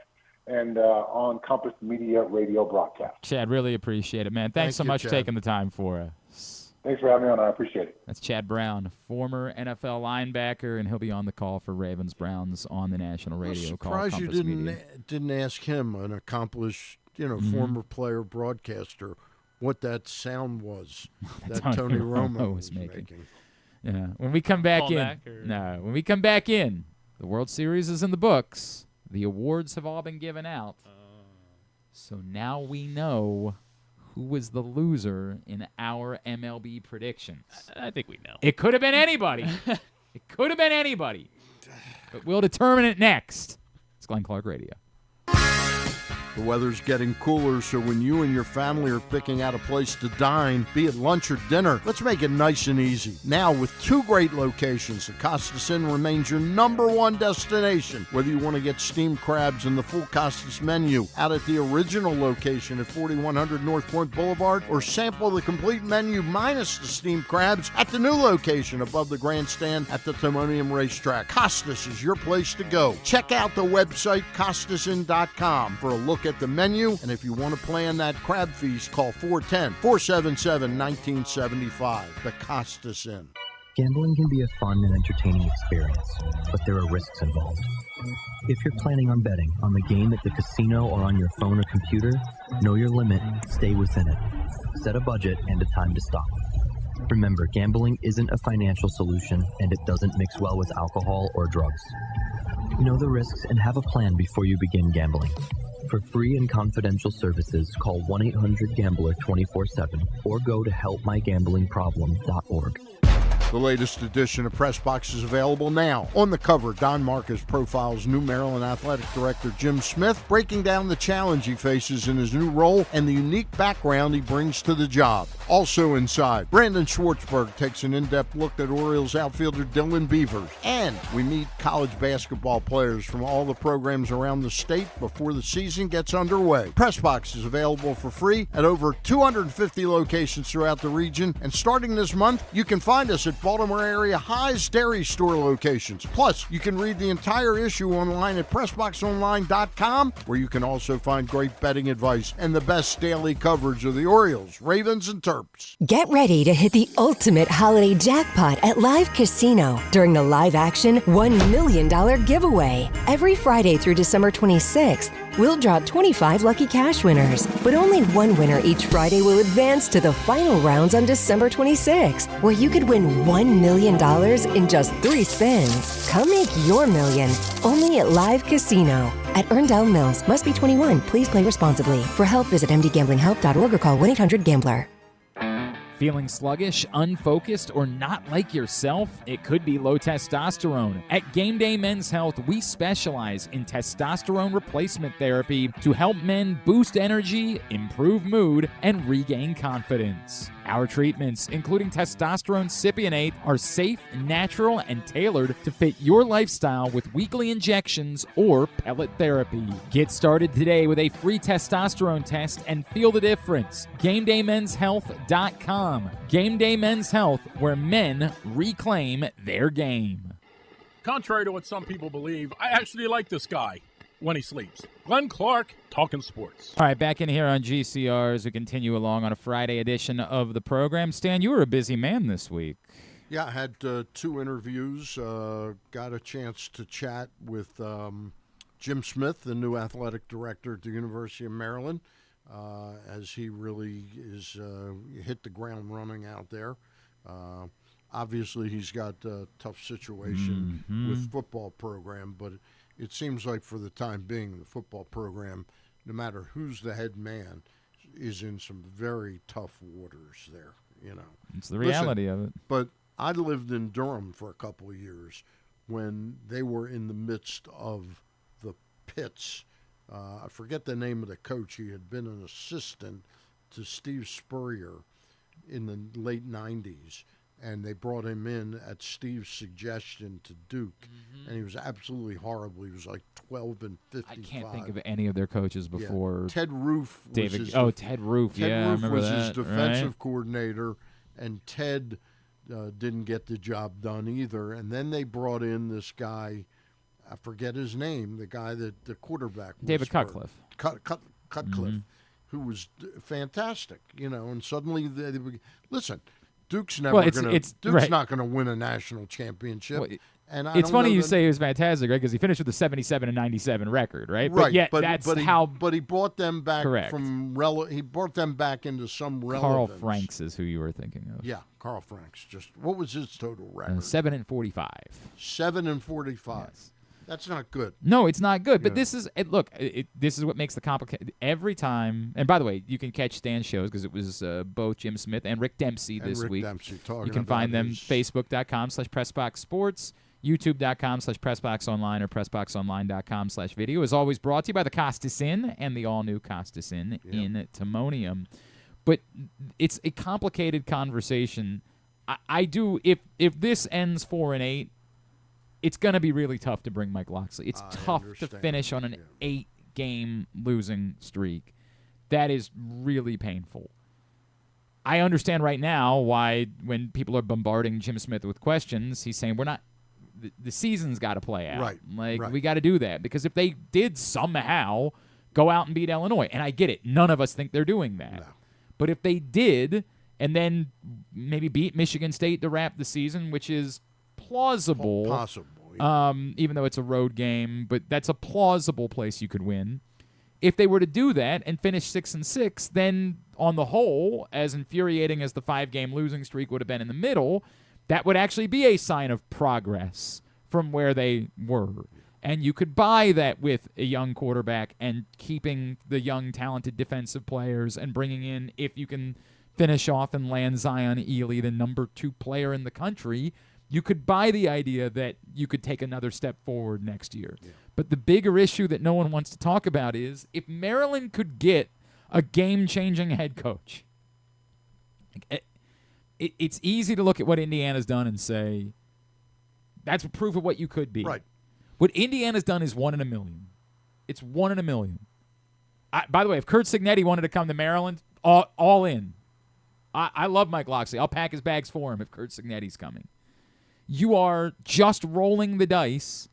and on Compass Media Radio Broadcast. Chad, really appreciate it, man. Thanks so Thank you, much for Chad. taking the time for us. Thanks for having me on. I appreciate it. That's Chad Brown, former NFL linebacker, and he'll be on the call for Ravens Browns on the national radio I'm call. surprised you Compass Media. didn't ask him, an accomplished, former player broadcaster, what that sound was that Tony Romo was making. Yeah, when we come back when we come back in, the World Series is in the books. The awards have all been given out. So now we know who was the loser in our MLB predictions. I think we know. It could have been anybody. It could have been anybody. But we'll determine it next. It's Glenn Clark Radio. The weather's getting cooler, so when you and your family are picking out a place to dine, be it lunch or dinner, let's make it nice and easy. Now, with 2 great locations, the Costas Inn remains your #1 destination. Whether you want to get steamed crabs and the full Costas menu out at the original location at 4100 North Point Boulevard, or sample the complete menu minus the steamed crabs at the new location above the grandstand at the Timonium Racetrack, Costas is your place to go. Check out the website, CostasInn.com, for a look at the menu, and if you want to plan that crab feast, call 410-477-1975. The Costas Inn. Gambling can be a fun and entertaining experience, but there are risks involved. If you're planning on betting on the game at the casino or on your phone or computer, know your limit, stay within it. Set a budget and a time to stop. Remember, gambling isn't a financial solution, and it doesn't mix well with alcohol or drugs. Know the risks and have a plan before you begin gambling. For free and confidential services, call 1-800-GAMBLER 24/7 or go to helpmygamblingproblem.org. The latest edition of Press Box is available now. On the cover, Don Marcus profiles new Maryland Athletic Director Jim Smith, breaking down the challenge he faces in his new role and the unique background he brings to the job. Also inside, Brandon Schwartzberg takes an in-depth look at Orioles outfielder Dylan Beavers. And we meet college basketball players from all the programs around the state before the season gets underway. Press Box is available for free at over 250 locations throughout the region. And starting this month, you can find us at Baltimore area High's Dairy Store locations. Plus, you can read the entire issue online at PressBoxOnline.com, where you can also find great betting advice and the best daily coverage of the Orioles, Ravens, and Terps. Get ready to hit the ultimate holiday jackpot at Live Casino during the live action $1 million giveaway. Every Friday through December 26th, we'll draw 25 lucky cash winners, but only one winner each Friday will advance to the final rounds on December 26th, where you could win $1 million in just 3 spins. Come make your million, only at Live Casino. At Erndale Mills, must be 21. Please play responsibly. For help, visit mdgamblinghelp.org or call 1-800-GAMBLER. Feeling sluggish, unfocused, or not like yourself? It could be low testosterone. At Game Day Men's Health, we specialize in testosterone replacement therapy to help men boost energy, improve mood, and regain confidence. Our treatments, including testosterone cypionate, are safe, natural, and tailored to fit your lifestyle with weekly injections or pellet therapy. Get started today with a free testosterone test and feel the difference. GameDayMen'sHealth.com. Game Day Men's Health, where men reclaim their game. Contrary to what some people believe, I actually like this guy when he sleeps. Glenn Clark, talking sports. All right, back in here on GCR as we continue along on a Friday edition of the program. Stan, you were a busy man this week. Yeah, I had 2 interviews. Got a chance to chat with Jim Smith, the new athletic director at the University of Maryland, as he really is hit the ground running out there. Obviously, he's got a tough situation with football program, but it seems like for the time being, the football program, no matter who's the head man, is in some very tough waters there, you know. It's the reality of it. But I lived in Durham for a couple of years when they were in the midst of the pits. I forget the name of the coach. He had been an assistant to Steve Spurrier in the late 90s. and they brought him in at Steve's suggestion to Duke, and he was absolutely horrible. He was like 12 and 55. I can't think of any of their coaches before. Ted Roof was David. his Ted Roof. Ted I Roof remember was that, his defensive right? coordinator, and Ted didn't get the job done either. And then they brought in this guy, I forget his name, the guy that the quarterback was David Cutcliffe. Cutcliffe, who was fantastic, and suddenly listen, Duke's never Duke's not going to win a national championship. Well, and it's funny you say he was fantastic, right? Because he finished with a 77-97 record, right? Right, but he brought them back correct. he brought them back into some relevance. Carl Franks is who you were thinking of. Yeah, Carl Franks. What was his total record? 7-45. 7-45. Yes. That's not good. No, it's not good. But this is this is what makes the complicated every time. And by the way, you can catch Stan's shows because it was both Jim Smith and Rick Dempsey this week. You can find them Facebook.com/PressBoxSports, YouTube.com/PressBoxOnline, or PressBoxOnline.com/video. Is always brought to you by the Costas Inn and the all-new Costas Inn in Timonium. But it's a complicated conversation. I do if this ends 4-8. It's going to be really tough to bring Mike Locksley. It's tough to finish on an 8-game losing streak. That is really painful. I understand right now why when people are bombarding Jim Smith with questions, he's saying the season's got to play out. Right. We got to do that. Because if they did somehow go out and beat Illinois, and I get it, none of us think they're doing that. No. But if they did, and then maybe beat Michigan State to wrap the season, which is plausible. Possible. Yeah. Even though it's a road game, but that's a plausible place you could win. If they were to do that and finish 6-6, then on the whole, as infuriating as the 5-game losing streak would have been in the middle, that would actually be a sign of progress from where they were. And you could buy that with a young quarterback and keeping the young, talented defensive players and bringing in, if you can finish off and land Zion Ely, the number 2 player in the country, you could buy the idea that you could take another step forward next year. Yeah. But the bigger issue that no one wants to talk about is if Maryland could get a game-changing head coach. It's easy to look at what Indiana's done and say, that's proof of what you could be. Right. What Indiana's done is 1 in a million. It's 1 in a million. By the way, if Curt Cignetti wanted to come to Maryland, all in. I love Mike Locksley. I'll pack his bags for him if Curt Cignetti's coming. You are just rolling the dice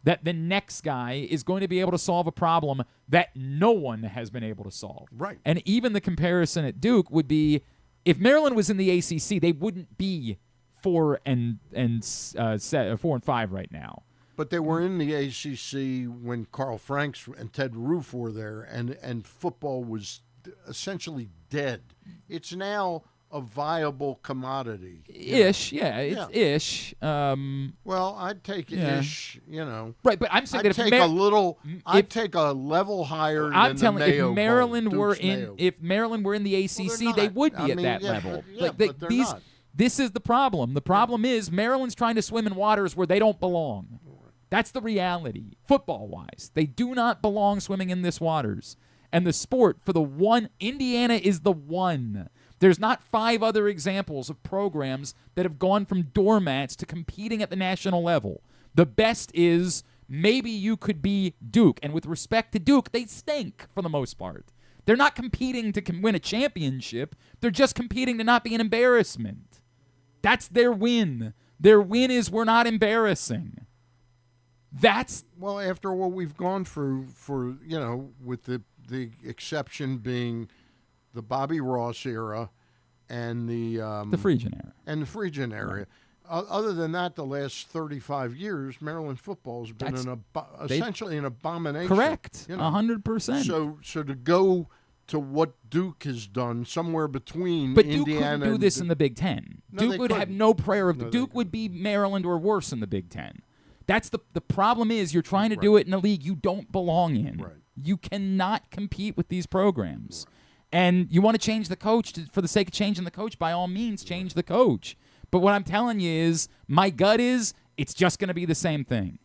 that the next guy is going to be able to solve a problem that no one has been able to solve. Right. And even the comparison at Duke would be, if Maryland was in the ACC, they wouldn't be 4 and 5 right now. But they were in the ACC when Carl Franks and Ted Roof were there, and football was essentially dead. It's now a viable commodity. Ish, yeah, it's ish. Well, I'd take ish, Right, but I'm saying I'd that I'd take a level higher I'm than telling the Mayo if Maryland Bowl, were Duke's in Mayo. if Maryland were in the ACC, they would be at that level. But they're not. This is the problem. The problem is Maryland's trying to swim in waters where they don't belong. That's the reality, football-wise. They do not belong swimming in this waters. And the sport, for the one, Indiana is the one. There's not 5 other examples of programs that have gone from doormats to competing at the national level. The best is maybe you could be Duke. And with respect to Duke, they stink for the most part. They're not competing to win a championship. They're just competing to not be an embarrassment. That's their win. Their win is we're not embarrassing. That's... Well, after what we've gone through with the exception being the Bobby Ross era and the Friedgen era. And the Friedgen era. Right. Other than that, the last 35 years, Maryland football has been essentially an abomination. Correct. 100%. So to go to what Duke has done somewhere between but Indiana Duke couldn't do this in the Big Ten. No, Duke would have no prayer of Duke would be Maryland or worse in the Big Ten. That's the problem is you're trying to do it in a league you don't belong in. Right. You cannot compete with these programs. Right. And you want to change the coach for the sake of changing the coach, by all means, change the coach. But what I'm telling you is, my gut is, it's just going to be the same thing.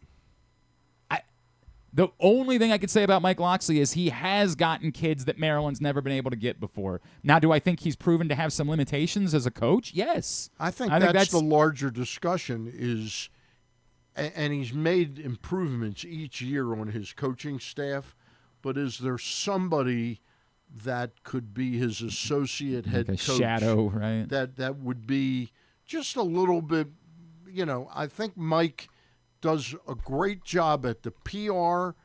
The only thing I could say about Mike Locksley is he has gotten kids that Maryland's never been able to get before. Now, do I think he's proven to have some limitations as a coach? Yes. I think that's the larger discussion is, and he's made improvements each year on his coaching staff, but is there somebody that could be his associate head like a coach? Shadow, right? That would be just a little bit, I think Mike does a great job at the PR,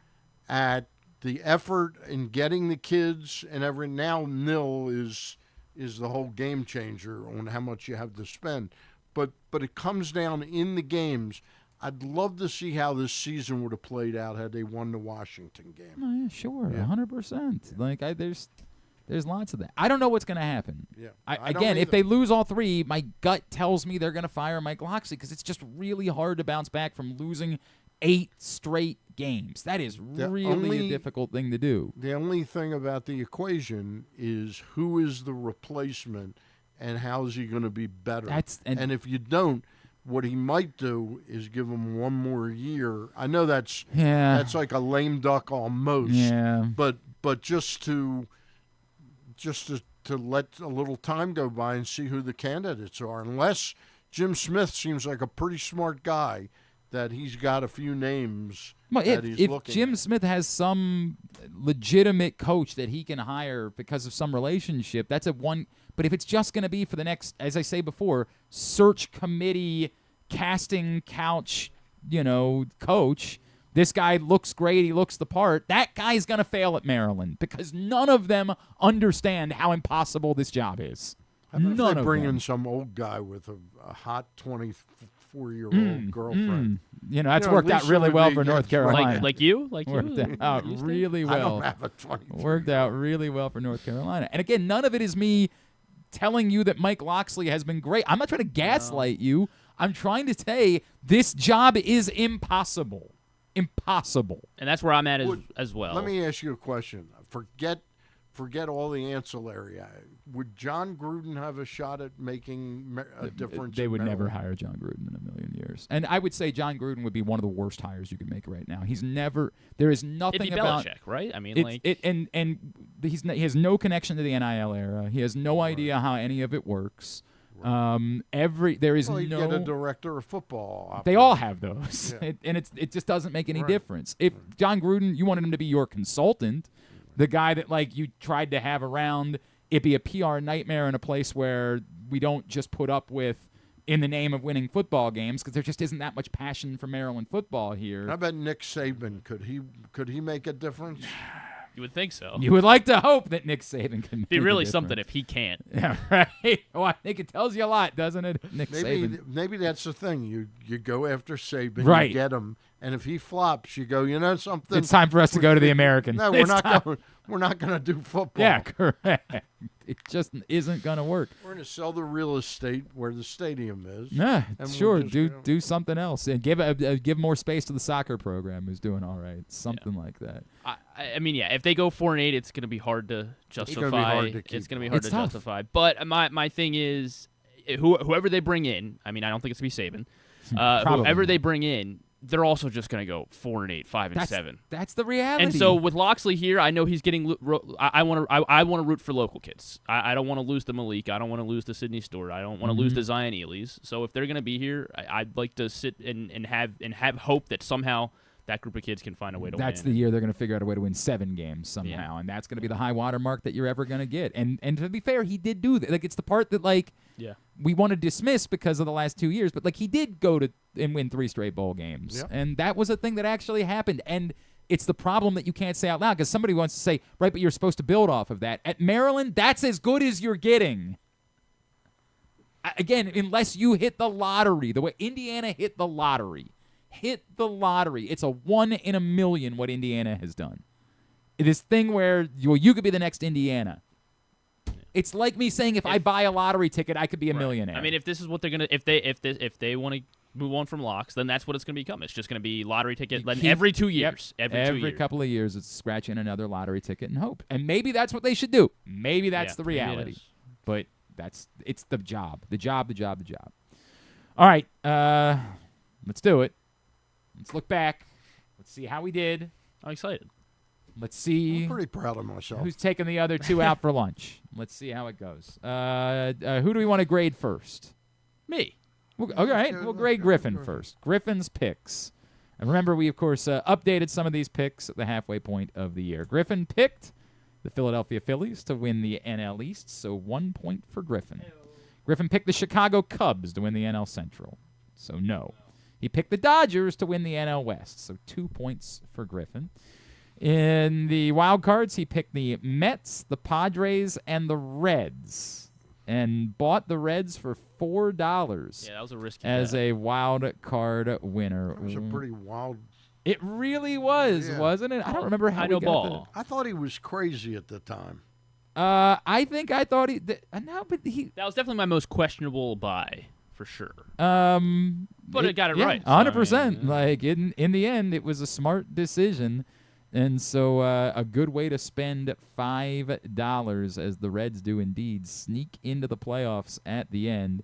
at the effort in getting the kids, and every now nil is the whole game changer on how much you have to spend. But it comes down in the games. I'd love to see how this season would have played out had they won the Washington game. Oh, yeah, sure, Yeah. 100%. Like there's lots of that. I don't know what's going to happen. Yeah. Again, if they lose all three, my gut tells me they're going to fire Mike Locksley because it's just really hard to bounce back from losing 8 straight games. That is really a difficult thing to do. The only thing about the equation is who is the replacement and how is he going to be better. And if you don't, what he might do is give him one more year. I know that's like a lame duck almost. Yeah. But just to let a little time go by and see who the candidates are. Unless Jim Smith seems like a pretty smart guy, that he's got a few names that he's looking if Jim at. Smith has some legitimate coach that he can hire because of some relationship, that's a one. But if it's just going to be for the next, as I say before, search committee, casting couch, coach, this guy looks great, he looks the part, that guy's going to fail at Maryland because none of them understand how impossible this job is. None of bring in some old guy with a hot 24-year-old girlfriend. That's worked out really well for North Carolina. Like you? Worked out really well. I don't have a 24. Worked out really well for North Carolina. And again, none of it is me telling you that Mike Locksley has been great. I'm not trying to gaslight you. I'm trying to say this job is impossible. Impossible. And that's where I'm at as well. Let me ask you a question. Forget all the ancillary. Would John Gruden have a shot at making a difference? They would never hire John Gruden in a million years. And I would say John Gruden would be one of the worst hires you could make right now. He's never. There is nothing It'd be about Belichick, right? I mean, he has no connection to the NIL era. He has no idea how any of it works. There is you no. get a director of football. They all have those, Yeah. and it just doesn't make any difference. If John Gruden, you wanted him to be your consultant, the guy that you tried to have around, it'd be a PR nightmare in a place where we don't just put up with in the name of winning football games because there just isn't that much passion for Maryland football here. How about Nick Saban? Could he make a difference? You would think so. You would like to hope that Nick Saban can make be really a something if he can't. Yeah, right. Well, I think it tells you a lot, doesn't it? Saban. Maybe that's the thing. You go after Saban, right. You get him, and if he flops, you go, something. It's time for us to go to the American. No, we're not going. We're not going to do football. Yeah, correct. It just isn't going to work. We're going to sell the real estate where the stadium is. Yeah, and sure. We'll just, do something else and give more space to the soccer program, who's doing all right. Something like that. I mean, yeah. If they go 4-8, it's going to be hard to justify. It's going to be hard to justify. But my thing is, whoever they bring in, I mean, I don't think it's going to be Saban. Whoever they bring in, they're also just going to go 4-8, 5-7. That's the reality. And so with Locksley here, I know he's getting. I want to root for local kids. I don't want to lose the Malik. I don't want to lose the Sydney Stewart. I don't want to lose the Zion Ely's. So if they're going to be here, I'd like to sit and have hope that somehow that group of kids can find a way to win. That's the year they're going to figure out a way to win 7 games somehow, and that's going to be the high water mark that you're ever going to get. And to be fair, he did do that. It's the part that we want to dismiss because of the last 2 years, but he did go to and win 3 straight bowl games, and that was a thing that actually happened. And it's the problem that you can't say out loud because somebody wants to say, right, but you're supposed to build off of that. At Maryland, that's as good as you're getting. Again, unless you hit the lottery, the way Indiana hit the lottery. It's a 1 in a million what Indiana has done. This thing where you could be the next Indiana. It's like me saying if I buy a lottery ticket, I could be a millionaire. I mean, if this is what they're gonna, if they want to move on from locks, then that's what it's gonna become. It's just gonna be lottery ticket every 2 years. Every couple of years, it's scratching another lottery ticket and hope. And maybe that's what they should do. Maybe that's the reality. But it's the job. The job. All right, let's do it. Let's look back. Let's see how we did. I'm excited. Let's see I'm pretty proud of myself. who's taking the other two out for lunch. Let's see how it goes. Who do we want to grade first? Me. All right, we'll grade Griffin first. Griffin's picks. And remember, we, of course, updated some of these picks at the halfway point of the year. Griffin picked the Philadelphia Phillies to win the NL East, so 1 point for Griffin. Griffin picked the Chicago Cubs to win the NL Central, so no. He picked the Dodgers to win the NL West, so 2 points for Griffin. In the wild cards, he picked the Mets, the Padres, and the Reds, and bought the Reds for $4. Yeah, that was a risky as bet. a wild card winner. That was a pretty wild. It really was, wasn't it? I don't remember how I we know got ball. I thought he was crazy at the time. I think I thought he. No, but he. That was definitely my most questionable buy for sure. But it got it right. So, 100%. Like in the end, it was a smart decision. And so a good way to spend $5 as the Reds do indeed sneak into the playoffs at the end.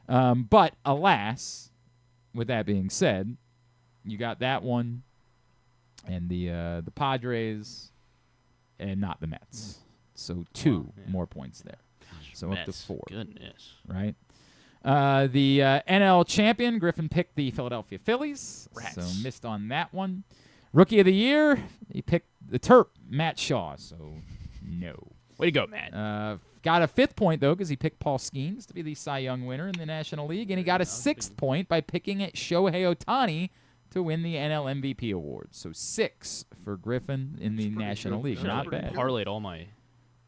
But alas, with that being said, you got that one and the Padres and not the Mets. So two more points there. So Mets, up to 4. Goodness. Right? The NL champion, Griffin picked the Philadelphia Phillies. Rats. So missed on that one. Rookie of the year, he picked the Terp, Matt Shaw. So no. Way to go, Matt. Got a 5th point, though, because he picked Paul Skeens to be the Cy Young winner in the National League. And he got a 6th point by picking Shohei Ohtani to win the NL MVP award. So 6 for Griffin in the National League. Not bad. Parlayed all my.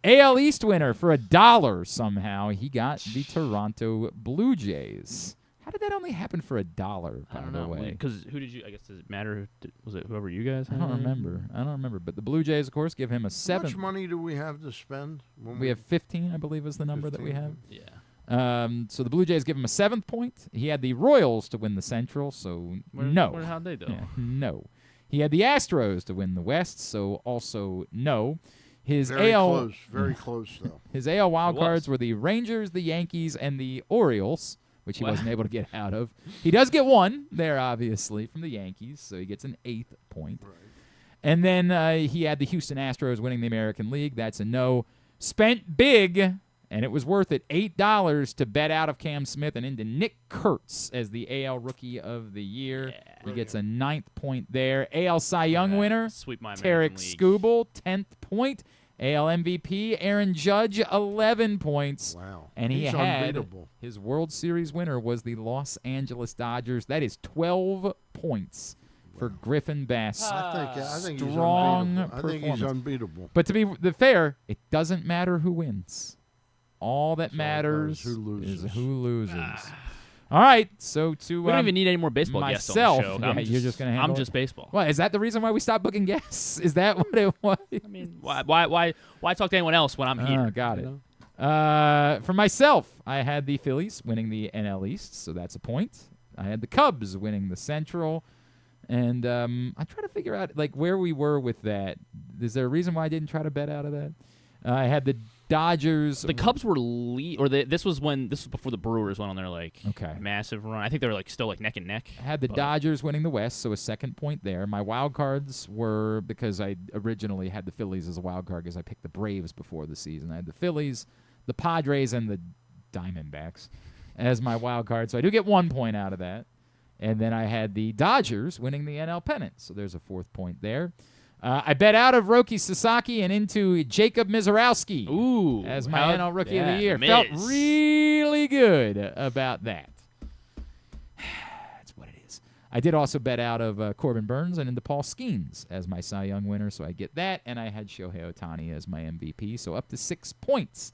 AL East winner for $1 somehow. He got the Toronto Blue Jays. How did that only happen for $1, by the way? Because who did you? I guess does it matter? Was it whoever you guys? I don't remember. But the Blue Jays, of course, give him a 7. How much money do we have to spend? We have 15, I believe, is the number 15. that we have. Yeah. So the Blue Jays give him a 7th point. He had the Royals to win the Central, so no. How'd they do? Yeah, no. He had the Astros to win the West, so also no. His Very AL close. Very close, though. His AL wild cards were the Rangers, the Yankees, and the Orioles, which he wasn't able to get out of. He does get 1 there, obviously, from the Yankees, so he gets an 8th point. Right. And then he had the Houston Astros winning the American League. That's a no. Spent big, and it was worth it, $8 to bet out of Cam Smith and into Nick Kurtz as the AL Rookie of the Year. Yeah. He gets a 9th point there. AL Cy Young winner, Sweep my Tarek American League. Skubal, 10th point. AL MVP, Aaron Judge, 11 points. Wow. And He's had unbeatable. his World Series winner was the Los Angeles Dodgers. That is 12 points for Griffin Bass. I think Strong he's unbeatable. I think he's performance. unbeatable. But to be fair, it doesn't matter who wins. All that matters who loses. is who loses. All right, so to We don't even need any more baseball guests on the myself, show. you're just going to handle I'm just baseball. Well, is that the reason why we stopped booking guests? Is that what it was? I mean, why talk to anyone else when I'm here? Got it. For myself, I had the Phillies winning the NL East, so that's a point. I had the Cubs winning the Central, and I try to figure out like where we were with that. Is there a reason why I didn't try to bet out of that? I had the Dodgers. The Cubs were this was before the Brewers went on their massive run. I think they were still neck and neck. I had the Dodgers winning the West, so a 2nd point there. My wild cards were, because I originally had the Phillies as a wild card because I picked the Braves before the season. I had the Phillies, the Padres, and the Diamondbacks as my wild card. So I do get 1 point out of that. And then I had the Dodgers winning the NL pennant, so there's a 4th point there. I bet out of Roki Sasaki and into Jacob Mizorowski as my NL Rookie of the Year. Miz. Felt really good about that. That's what it is. I did also bet out of Corbin Burns and into Paul Skeens as my Cy Young winner, so I get that. And I had Shohei Ohtani as my MVP, so up to 6 points.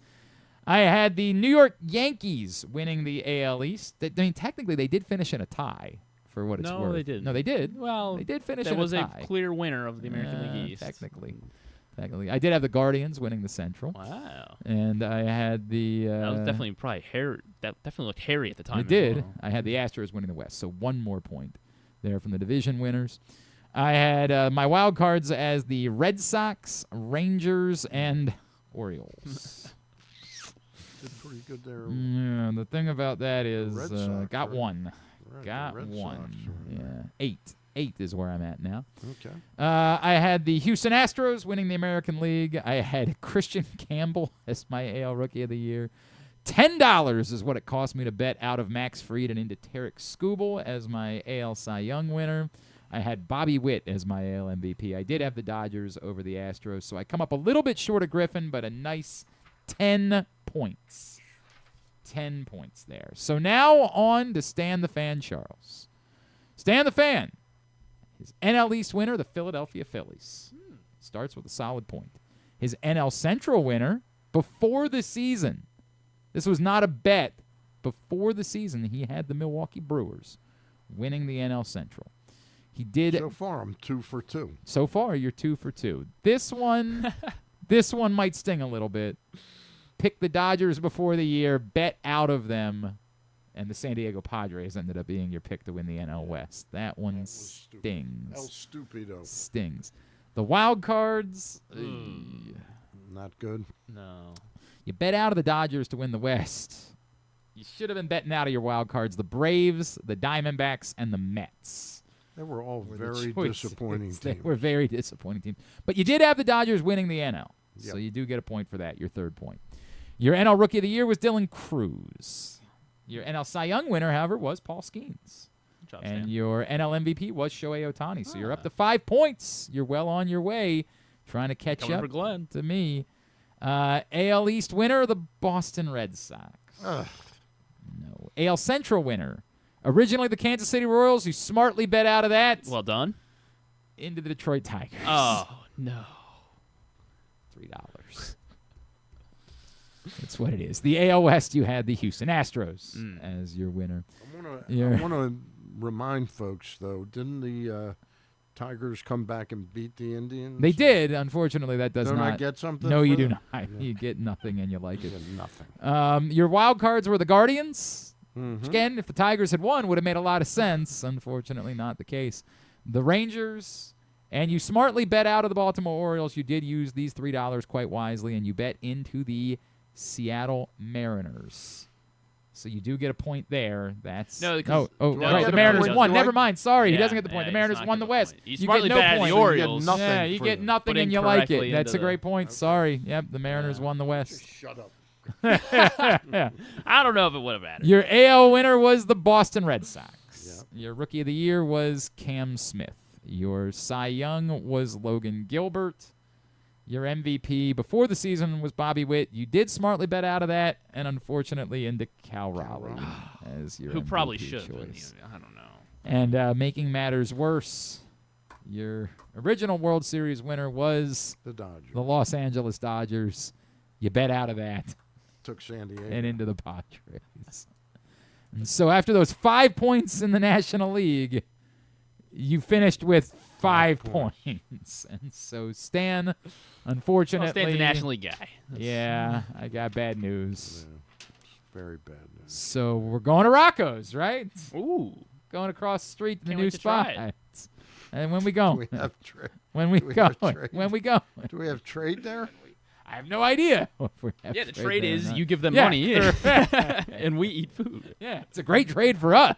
I had the New York Yankees winning the AL East. I mean, technically, they did finish in a tie. For what it's worth. No, they didn't. No, they did. Well, they did finish in a tie. That was a clear winner of the American League East. Technically. I did have the Guardians winning the Central. Wow. And I had the... that was definitely probably hairy. That definitely looked hairy at the time. It did. I had the Astros winning the West, so 1 more point there from the division winners. I had my wild cards as the Red Sox, Rangers, and Orioles. Did pretty good there. Yeah, the thing about that is Red Sox, got right? 1. Right, Got the Red 1. Sox, yeah. 8 8 is where I'm at now. Okay. I had the Houston Astros winning the American League. I had Christian Campbell as my AL Rookie of the Year. $10 is what it cost me to bet out of Max Fried and into Tarek Skubal as my AL Cy Young winner. I had Bobby Witt as my AL MVP. I did have the Dodgers over the Astros, so I come up a little bit short of Griffin, but a nice 10 points. 10 points there. So now on to Stan the Fan Charles. Stan the Fan. His NL East winner, the Philadelphia Phillies. Starts with a solid point. His NL Central winner before the season. This was not a bet. Before the season, he had the Milwaukee Brewers winning the NL Central. He did. So far, I'm 2 for 2. So far, you're 2 for 2. This one might sting a little bit. Pick the Dodgers before the year, bet out of them, and the San Diego Padres ended up being your pick to win the NL West. That one stings. El Stupido. Stings. The wild cards. Not good. No. You bet out of the Dodgers to win the West. You should have been betting out of your wild cards. The Braves, the Diamondbacks, and the Mets. They were all very choices. disappointing teams. They were very disappointing teams. But you did have the Dodgers winning the NL. Yep. So you do get a point for that, your third point. Your NL Rookie of the Year was Dylan Cruz. Your NL Cy Young winner, however, was Paul Skeens. Good job, And Stan. your NL MVP was Shohei Ohtani. So you're up to 5 points. You're well on your way, trying to catch Coming up for Glenn. to me. AL East winner, the Boston Red Sox. Ugh. No. AL Central winner, originally the Kansas City Royals, who smartly bet out of that Well done. into the Detroit Tigers. Oh, no. $3. That's what it is. The AL West, you had the Houston Astros as your winner. I want to remind folks, though, didn't the Tigers come back and beat the Indians? They did. Unfortunately, that does Don't not. I get something? No, for you do that? not. Yeah. You get nothing, and you like You it. get nothing. Your wild cards were the Guardians. Mhm. Which, again, if the Tigers had won, would have made a lot of sense. Unfortunately, not the case. The Rangers, and you smartly bet out of the Baltimore Orioles. You did use these $3 quite wisely, and you bet into the Seattle Mariners. So you do get a point there. That's No, because- oh, Do I right. get The a Mariners point? won. Do Never I- mind. Sorry, he Yeah, doesn't get the point. yeah, The he Mariners does not won get the the West. point. You You smartly get bet no out of the point. Orioles. nothing Yeah, you for get the- nothing, Put and you like it. incorrectly That's a into great point. Sorry. Yep, the Mariners won the West. Just shut up. Yeah. I don't know if it would have mattered. Your AL winner was the Boston Red Sox. Yeah. Your Rookie of the Year was Cam Smith. Your Cy Young was Logan Gilbert. Your MVP before the season was Bobby Witt. You did smartly bet out of that, and unfortunately into Cal Raleigh as your Who probably MVP should have been. choice. I don't know. And making matters worse, your original World Series winner was The Dodgers. the Los Angeles Dodgers. You bet out of that Took San Diego. and into the Padres. And so after those 5 points in the National League, you finished with 5 points. And so Stan, unfortunately, Stan's a National League guy. yeah, I got bad news. Yeah, very bad news. So we're going to Rocco's, right? Ooh. Going across the street to the Can't new wait to try spot. it. And when we Do go, we have trade? when we do we go, have trade? when we go, Do we have trade there? I have no idea. If we have Yeah, the trade there or is not. you give them Yeah, money in, correct. and we eat food. Yeah, it's a great trade for us.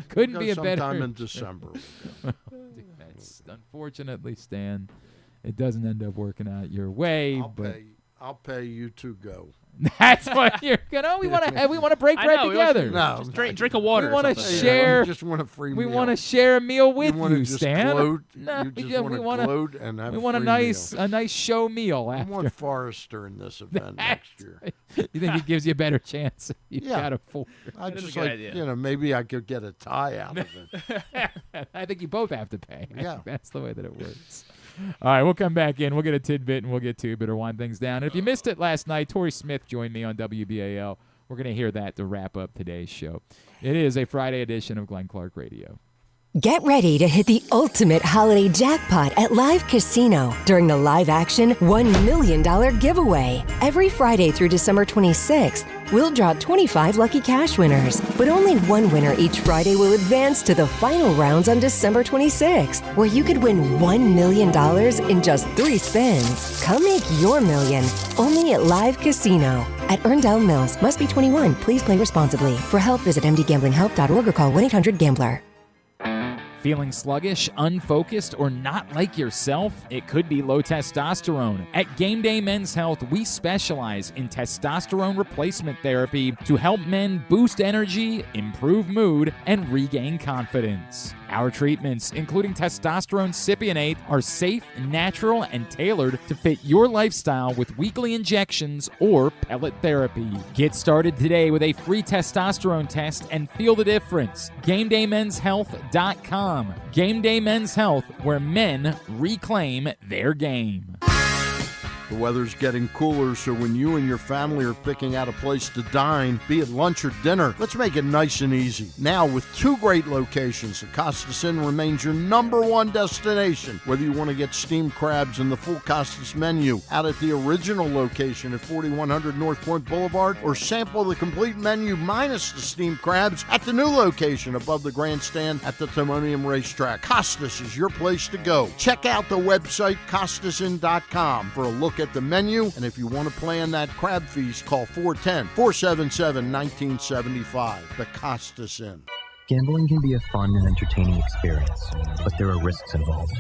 Couldn't Go be a better. sometime in December. That's unfortunately, Stan, it doesn't end up working out your way. I'll pay you to go. That's what you're gonna. We want to break I bread know, together. No, Just drink a water. We or want to something. share. You just want a free We meal. want to share a meal with wanna you, just Stan. gloat? No, You just we wanna wanna- gloat and have We want a free nice meal. show meal I after. want Forrester in this event next year. You think it gives you a better chance if you've Yeah. got a full. I That is a just good like idea. maybe I could get a tie out of it. I think you both have to pay. I Yeah. think that's the way that it works. All right, we'll come back in. We'll get a tidbit and we'll get to it or wind things down. And if you missed it last night, Torrey Smith joined me on WBAL. We're going to hear that to wrap up today's show. It is a Friday edition of Glenn Clark Radio. Get ready to hit the ultimate holiday jackpot at Live Casino during the live-action $1 million giveaway. Every Friday through December 26th, we'll draw 25 lucky cash winners. But only one winner each Friday will advance to the final rounds on December 26th, where you could win $1 million in just 3 spins. Come make your million, only at Live Casino. At Erndale Mills, must be 21. Please play responsibly. For help, visit mdgamblinghelp.org or call 1-800-GAMBLER. Feeling sluggish, unfocused, or not like yourself? It could be low testosterone. At Game Day Men's Health, we specialize in testosterone replacement therapy to help men boost energy, improve mood, and regain confidence. Our treatments, including testosterone cypionate, are safe, natural, and tailored to fit your lifestyle with weekly injections or pellet therapy. Get started today with a free testosterone test and feel the difference. GameDayMen'sHealth.com. Game Day Men's Health, where men reclaim their game. The weather's getting cooler, so when you and your family are picking out a place to dine, be it lunch or dinner, let's make it nice and easy. Now, with 2 great locations, the Costas Inn remains your #1 destination. Whether you want to get steamed crabs and the full Costas menu out at the original location at 4100 North Point Boulevard, or sample the complete menu minus the steamed crabs at the new location above the grandstand at the Timonium Racetrack, Costas is your place to go. Check out the website, CostasInn.com, for a look at the menu, and if you want to plan that crab feast, call 410-477-1975. The Costas Inn. Gambling can be a fun and entertaining experience, but there are risks involved.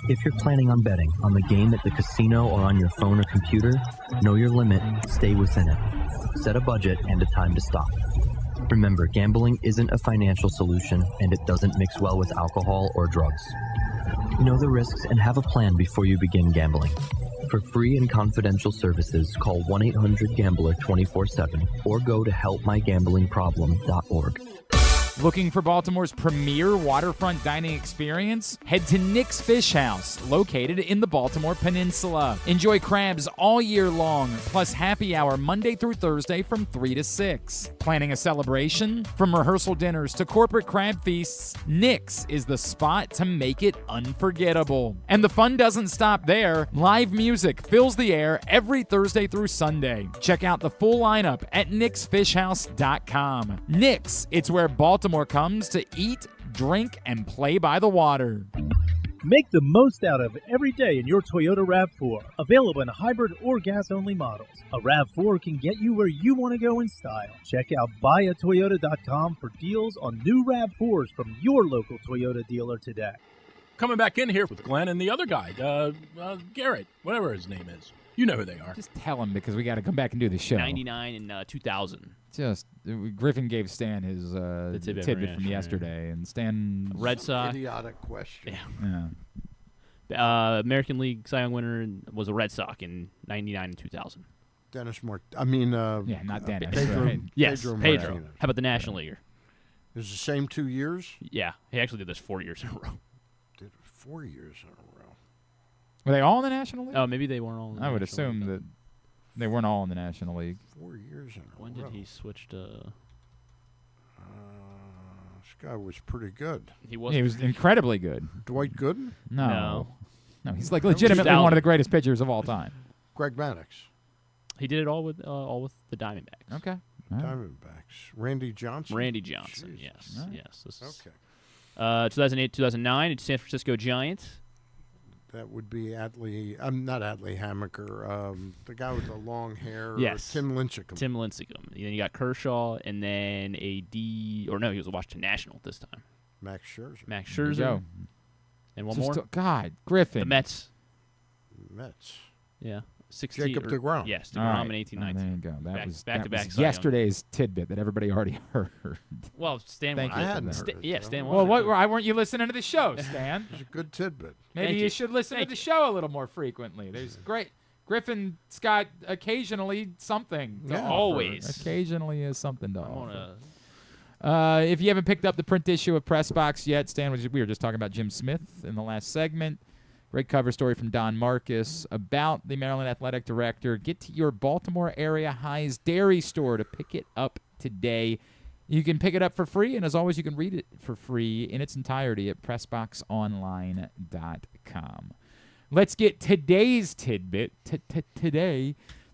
If you're planning on betting on the game at the casino or on your phone or computer, know your limit, stay within it. Set a budget and a time to stop. Remember, gambling isn't a financial solution, and it doesn't mix well with alcohol or drugs. Know the risks and have a plan before you begin gambling. For free and confidential services, call 1-800-GAMBLER 24/7 or go to helpmygamblingproblem.org. Looking for Baltimore's premier waterfront dining experience? Head to Nick's Fish House, located in the Baltimore Peninsula. Enjoy crabs all year long, plus happy hour Monday through Thursday from 3 to 6. Planning a celebration? From rehearsal dinners to corporate crab feasts, Nick's is the spot to make it unforgettable. And the fun doesn't stop there. Live music fills the air every Thursday through Sunday. Check out the full lineup at nicksfishhouse.com. Nick's, it's where Baltimore comes to eat, drink, and play by the water. Make the most out of every day in your Toyota RAV4. Available in hybrid or gas-only models. A RAV4 can get you where you want to go in style. Check out buyatoyota.com for deals on new RAV4s from your local Toyota dealer today. Coming back in here with Glenn and the other guy, Garrett, whatever his name is. You know who they are. Just tell him because we got to come back and do the show. 99 and 2000. Just Griffin gave Stan his tidbit from yesterday, and Stan Red Sox. Idiotic question. Yeah. American League Cy Young winner was a Red Sox in 99 and 2000. Dennis not Dennis. Pedro. Right. Yes, Pedro. Pedro. How about the National Leaguer? It was the same 2 years? Yeah, he actually did this 4 years in a row. Did 4 years in a row. Were they all in the National League? Oh, maybe they weren't all in the I would National assume League, that they weren't all in the National League. 4 years in a row. When did he switch to... This guy was pretty good. He was incredibly good. Dwight Gooden? No, he's like legitimately one of the greatest pitchers of all time. Greg Maddux. He did it all with the Diamondbacks. Okay. Diamondbacks. Randy Johnson? Jesus. Yes. Right. Yes. This is, Okay. 2008, 2009, it's San Francisco Giants. That would be Atlee. Not Atlee Hammaker. The guy with the long hair. Yes. Tim Lincecum. Tim Lincecum. Then you got Kershaw, and then he was a Washington National this time. Max Scherzer. There you go. And one more. God, Griffin. The Mets. Mets. Yeah. 16, Jacob DeGrom. Yes, DeGrom in 18-19. There you go. That was back-to-back yesterday's tidbit that everybody already heard. Well, Stan. Thank you. I hadn't heard it. Yeah, Stan. Well, why weren't you listening to the show, Stan? It's a good tidbit. Maybe you should listen to the show a little more frequently. There's great. Griffin's got occasionally something. To offer. Always. Occasionally is something to offer. If you haven't picked up the print issue of Press Box yet, Stan, we were just talking about Jim Smith in the last segment. Great cover story from Don Marcus about the Maryland Athletic Director. Get to your Baltimore area High's Dairy store to pick it up today. You can pick it up for free, and as always, you can read it for free in its entirety at PressBoxOnline.com. Let's get today's tidbit.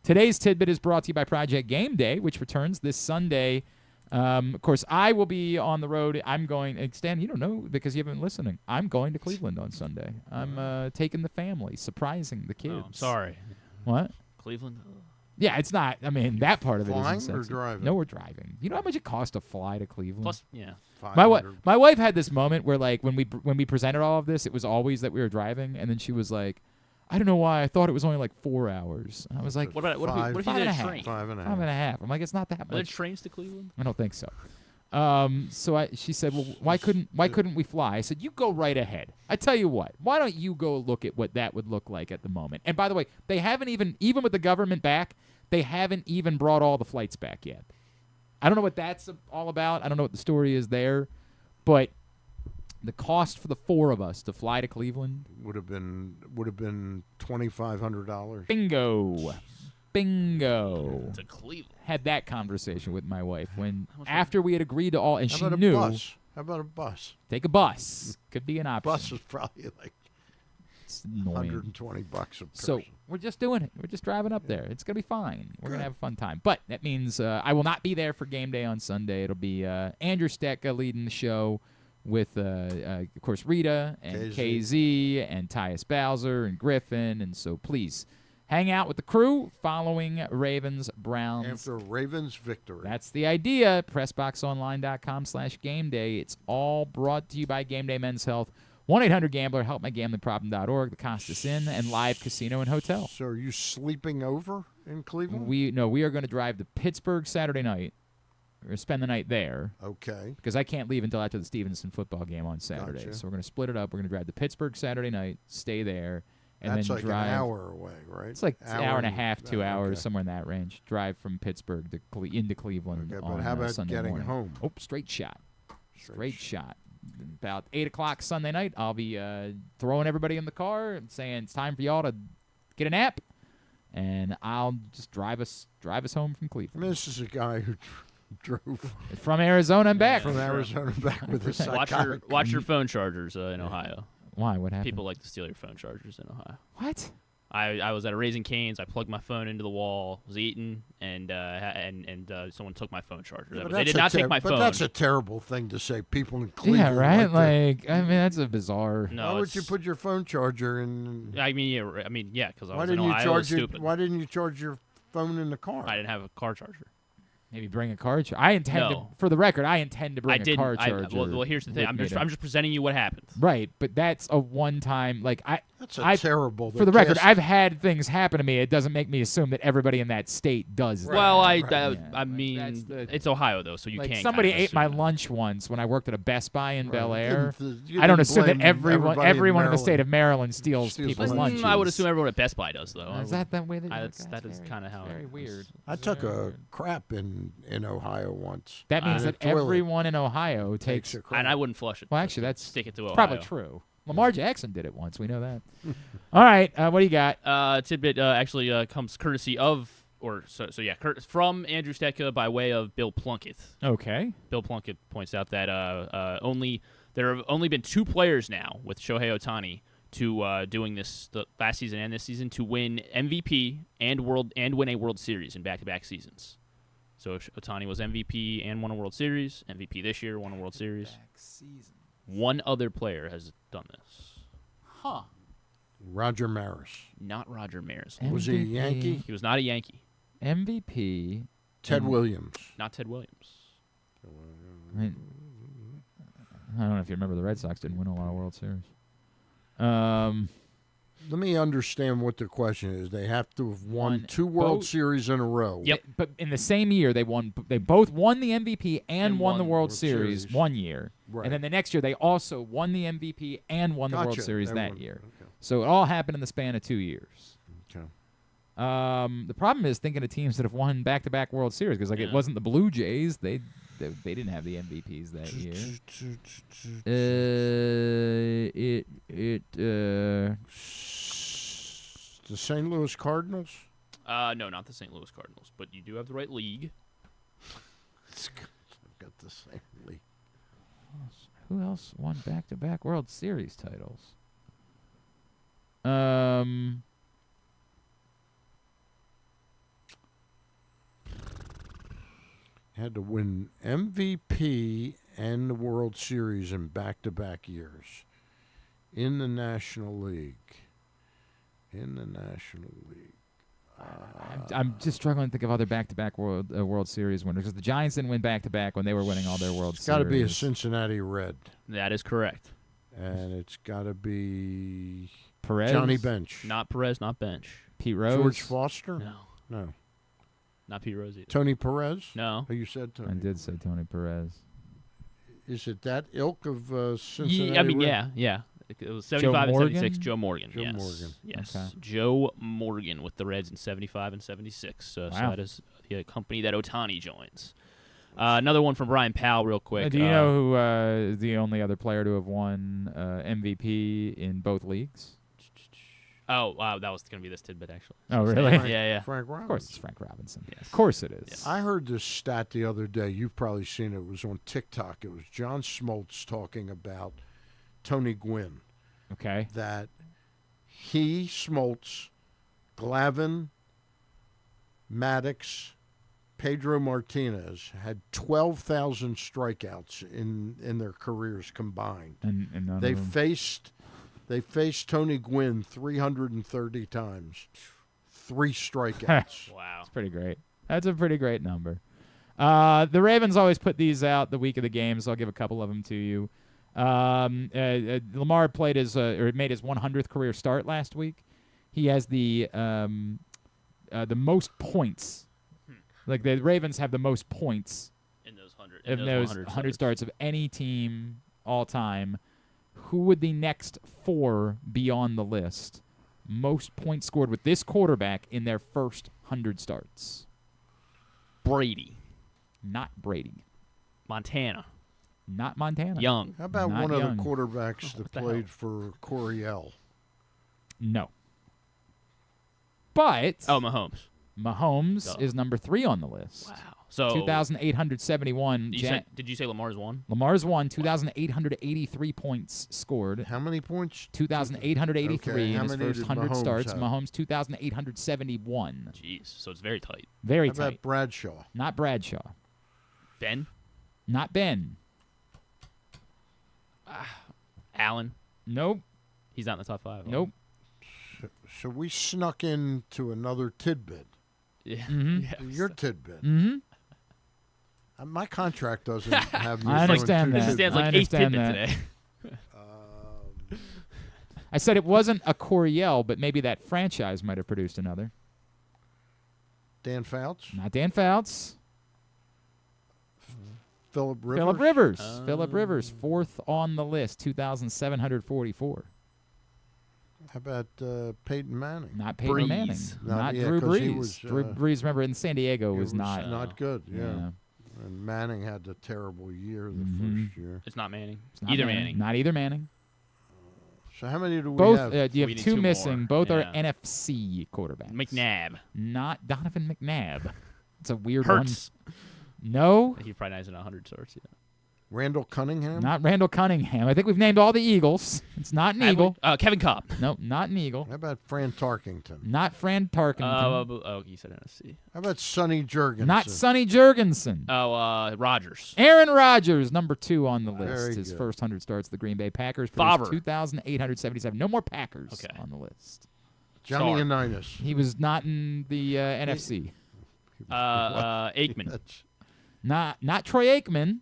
Today's tidbit is brought to you by Project Game Day, which returns this Sunday. Of course, I will be on the road. I'm going, Stan, you don't know because you haven't been listening. I'm going to Cleveland on Sunday. I'm taking the family, surprising the kids. Oh, I'm sorry. What? Cleveland? Yeah, it's not. I mean, that part of it Flying isn't or sexy. driving? No, we're driving. You know how much it costs to fly to Cleveland? Plus, yeah. My wife had this moment where, like, when we presented all of this, it was always that we were driving, and then she was like, I don't know why. I thought it was only like 4 hours. And I was like, What if you did a train? 5.5. I'm like, it's not that Are there much. trains to Cleveland? I don't think so. She said, well, why couldn't we fly? I said, you go right ahead. I tell you what, why don't you go look at what that would look like at the moment? And by the way, they haven't even with the government back, they haven't even brought all the flights back yet. I don't know what that's all about. I don't know what the story is there, but the cost for the 4 of us to fly to Cleveland would have been $2,500. Bingo. To Cleveland. Had that conversation with my wife after we had agreed to all, and she knew. How about a bus? Take a bus. Could be an option. Bus is probably like $120 a person. So we're just doing it. We're just driving up there. It's gonna be fine. We're gonna have a fun time. But that means I will not be there for game day on Sunday. It'll be Andrew Stecca leading the show with, of course, Rita and KZ and Tyus Bowser and Griffin. And so please hang out with the crew following Ravens Browns. After Ravens victory. That's the idea. PressBoxOnline.com/GameDay. It's all brought to you by Game Day Men's Health. 1-800-GAMBLER, helpmygambling.org, the Costas Inn, and Live Casino and Hotel. So are you sleeping over in Cleveland? We are going to drive to Pittsburgh Saturday night. We're going to spend the night there. Okay. Because I can't leave until after the Stevenson football game on Saturday. Gotcha. So we're going to split it up. We're going to drive to Pittsburgh Saturday night, stay there, and That's then like drive. an hour away, right? It's like an hour and a half, 2 hours, okay. somewhere in that range. Drive from Pittsburgh to into Cleveland Okay, on but how about Sunday getting morning. home? Oh, straight shot. Straight shot. About 8 o'clock Sunday night, I'll be throwing everybody in the car and saying it's time for y'all to get a nap, and I'll just drive us home from Cleveland. I mean, this is a guy who drove from Arizona and back. From Arizona back with a psychotic. Watch your phone chargers in Ohio. Why? What happened? People like to steal your phone chargers in Ohio. What? I was at a Raising Cane's. I plugged my phone into the wall, was eating, and someone took my phone charger. They did not take my phone. But that's a terrible thing to say. People in Cleveland. Yeah, right. Like I mean, that's a bizarre. No, why would you put your phone charger in? I mean, yeah, because I Why was didn't in you Ohio. charge Stupid. Why didn't you charge your phone in the car? I didn't have a car charger. Maybe bring a car charger. I intend to, for the record, I intend to bring a car charger. Well, here's the thing. I'm just presenting you what happened. Right, but that's a one-time. That's terrible. For the record, I've had things happen to me. It doesn't make me assume that everybody in that state does that. Well, I mean, it's Ohio though, so you can't. Somebody ate my lunch once when I worked at a Best Buy in Bel Air. I don't assume that everyone in the state of Maryland steals people's lunches. I would assume everyone at Best Buy does, though. Is that the way that is kind of how. Very weird. I took a crap in Ohio once. That means that everyone in Ohio takes a crap. And I wouldn't flush it. Well, actually, that's stick it to Ohio. Probably true. Lamar Jackson did it once. We know that. All right, what do you got? Tidbit actually comes courtesy of, from Andrew Stecca by way of Bill Plunkett. Okay. Bill Plunkett points out that there have only been 2 players now with Shohei Ohtani to doing this the last season and this season to win MVP and win a World Series in back-to-back seasons. So Ohtani was MVP and won a World Series. MVP this year, won a World Series. One other player has done this. Huh. Roger Maris. Not Roger Maris. Was he a Yankee? He was not a Yankee. MVP. Ted Williams. Not Ted Williams. I don't know if you remember, the Red Sox didn't win a lot of World Series. Let me understand what the question is. They have to have won 2 World Series in a row. Yep. But in the same year, they both won the MVP and won the World Series 1 year. Right. And then the next year, they also won the MVP and won the World Series that year. Okay. So it all happened in the span of 2 years. Okay. The problem is thinking of teams that have won back-to-back World Series, because it wasn't the Blue Jays. They didn't have the MVPs that year. The St. Louis Cardinals? No, not the St. Louis Cardinals, but you do have the right league. I've got the same league. Who else won back-to-back World Series titles? Had to win MVP and the World Series in back-to-back years in the National League. I'm just struggling to think of other back-to-back World Series winners because the Giants didn't win back-to-back when they were winning all their World Series. It's got to be a Cincinnati Red. That is correct. And it's got to be Perez? Johnny Bench. Not Perez, not Bench. Pete Rose? George Foster? No. Not Pete Rose either. Tony Perez? No. Oh, you said Tony. I did say Tony Perez. Is it that ilk of Cincinnati Red? Yeah. It was 75 and 76. Joe Morgan. Joe Morgan. Yes. Okay. Joe Morgan with the Reds in 75 and 76. So that is the company that Ohtani joins. Another one from Brian Powell, real quick. Do you know who is the only other player to have won MVP in both leagues? Oh, wow, that was going to be this tidbit, actually. Oh, really? Yeah. Frank Robinson. Of course it's Frank Robinson. Yes. Of course it is. Yes. I heard this stat the other day. You've probably seen it. It was on TikTok. It was John Smoltz talking about Tony Gwynn. Okay. That he, Smoltz, Glavine, Maddox, Pedro Martinez had 12,000 strikeouts in their careers combined. And none they of them. faced Tony Gwynn 330 times. 3 strikeouts. Wow. That's pretty great. That's a pretty great number. The Ravens always put these out the week of the game, so I'll give a couple of them to you. Lamar made his 100th career start last week. He has the most points. Like the Ravens have the most points in those 100 starts of any team all time. Who would the next 4 be on the list? Most points scored with this quarterback in their first 100 starts. Brady. Not Brady. Montana. Not Montana. Young. How about Not one Young. of the quarterbacks that played for Coryell? No. But Mahomes. Mahomes is number 3 on the list. Wow. So 2,871. Did you say Lamar's won? Lamar's won. 2,883 points scored. How many points? 2,883 in his many first did 100 Mahomes starts. have? Mahomes 2,871. Jeez. So it's very tight. Very How tight. about Bradshaw? Not Bradshaw. Ben. Not Ben. Allen. Nope. He's not in the top 5. Nope. So we snuck into another tidbit. Yeah. Mm-hmm. Your tidbit. Mm-hmm. My contract doesn't have me. I understand doing that. two Stands like I 8th understand tidbit that. today. I said it wasn't a Coryell, but maybe that franchise might have produced another. Dan Fouts? Not Dan Fouts. Philip Rivers? Philip Rivers. Philip Rivers, 4th on the list, 2,744. How about Peyton Manning? Not Peyton Breeze. Manning. Not yeah, Drew 'cause he Brees. was, Drew Brees, remember, in San Diego It was not. not good. Yeah. Yeah. And Manning had the terrible year the Mhm. first year. It's not Manning. It's not Either Manning. Not either Manning. So how many do we Both. have? You We have need 2 2 missing. more. Both are Yeah. NFC quarterbacks. McNabb. Not Donovan McNabb. It's a weird Hurts. one. No. He probably has in 100 starts. Yeah. Randall Cunningham? Not Randall Cunningham. I think we've named all the Eagles. It's not an Eagle. Kevin Cobb. No, not an Eagle. How about Fran Tarkington? Not Fran Tarkenton. Oh, you said NFC. How about Sonny Jurgensen? Not Sonny Jurgensen. Rodgers. Aaron Rodgers, number 2 on the list. Very His good. first 100 starts at the Green Bay Packers. Favre. 2,877. No more Packers Okay. on the list. Johnny Star. Unitas. He was not in the NFC. Aikman. Not Troy Aikman.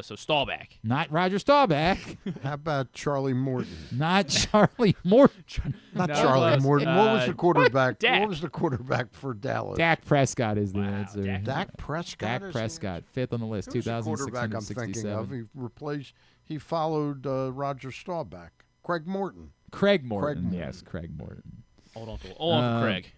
So Staubach. Not Roger Staubach. How about Charlie Morton? Not Charlie Morton. Not No, Charlie close. Morton. What was the quarterback? Dak. What was the quarterback for Dallas? Dak Prescott is the answer. Dak Prescott. Dak Prescott, 5th on the list, Who's the quarterback I'm thinking of? 2,667. He followed Roger Staubach. Craig Morton. Craig Morton. Morton. Yes, Craig Morton. Old Uncle Craig.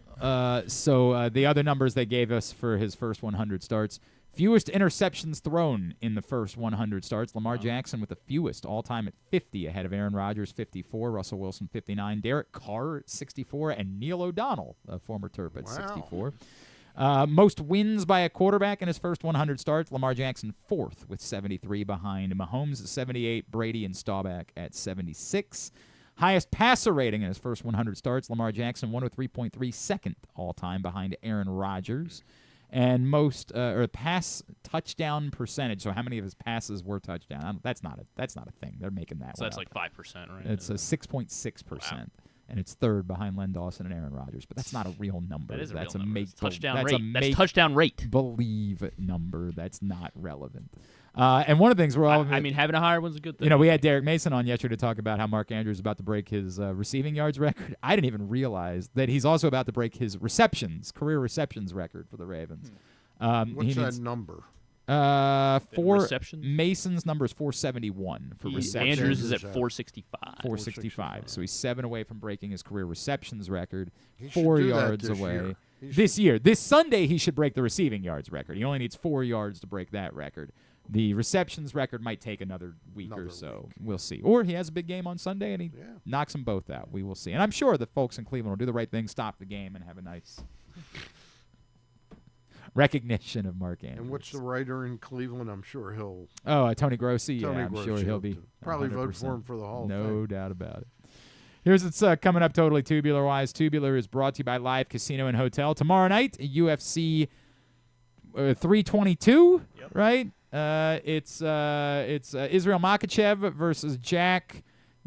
So the other numbers they gave us for his first 100 starts: fewest interceptions thrown in the first 100 starts. Lamar Jackson with the fewest all-time at 50, ahead of Aaron Rodgers, 54, Russell Wilson, 59, Derek Carr, 64, and Neil O'Donnell, a former Terp, at 64. Most wins by a quarterback in his first 100 starts. Lamar Jackson 4th with 73, behind Mahomes at 78, Brady and Staubach at 76. Highest passer rating in his first 100 starts. Lamar Jackson 103.3, second all-time behind Aaron Rodgers. And most pass touchdown percentage. So how many of his passes were touchdown? That's not a thing. They're making that. So one that's up. like 5%, right? It's a 6.6%. and it's third behind Len Dawson and Aaron Rodgers. But that's not a real number. That is a that's real number. Make Touchdown that's rate. That's touchdown rate. Believe number. That's not relevant. And one of the things we're all I mean, having a higher one's a good thing. You know, we had Derek Mason on yesterday to talk about how Mark Andrews is about to break his receiving yards record. I didn't even realize that he's also about to break his career receptions record for the Ravens. What's that number? Mason's number is 471 for receptions. Andrews is at 465. 465. So he's 7 away from breaking his career receptions record. He should 4 do that yards this away. year. This year. This Sunday, he should break the receiving yards record. He only needs 4 yards to break that record. The receptions record might take another week or so. We'll see. Or he has a big game on Sunday and he knocks them both out. We will see. And I'm sure the folks in Cleveland will do the right thing, stop the game, and have a nice recognition of Mark Andrews. And what's the writer in Cleveland? I'm sure he'll... Oh, Tony Grossi. Tony I'm Grossi sure he'll be probably 100%. vote for him for the Hall of Fame. No doubt about it. Here's what's coming up totally tubular-wise. Tubular is brought to you by Live Casino and Hotel. Tomorrow night, UFC 322, right? It's Israel Makhachev versus Jack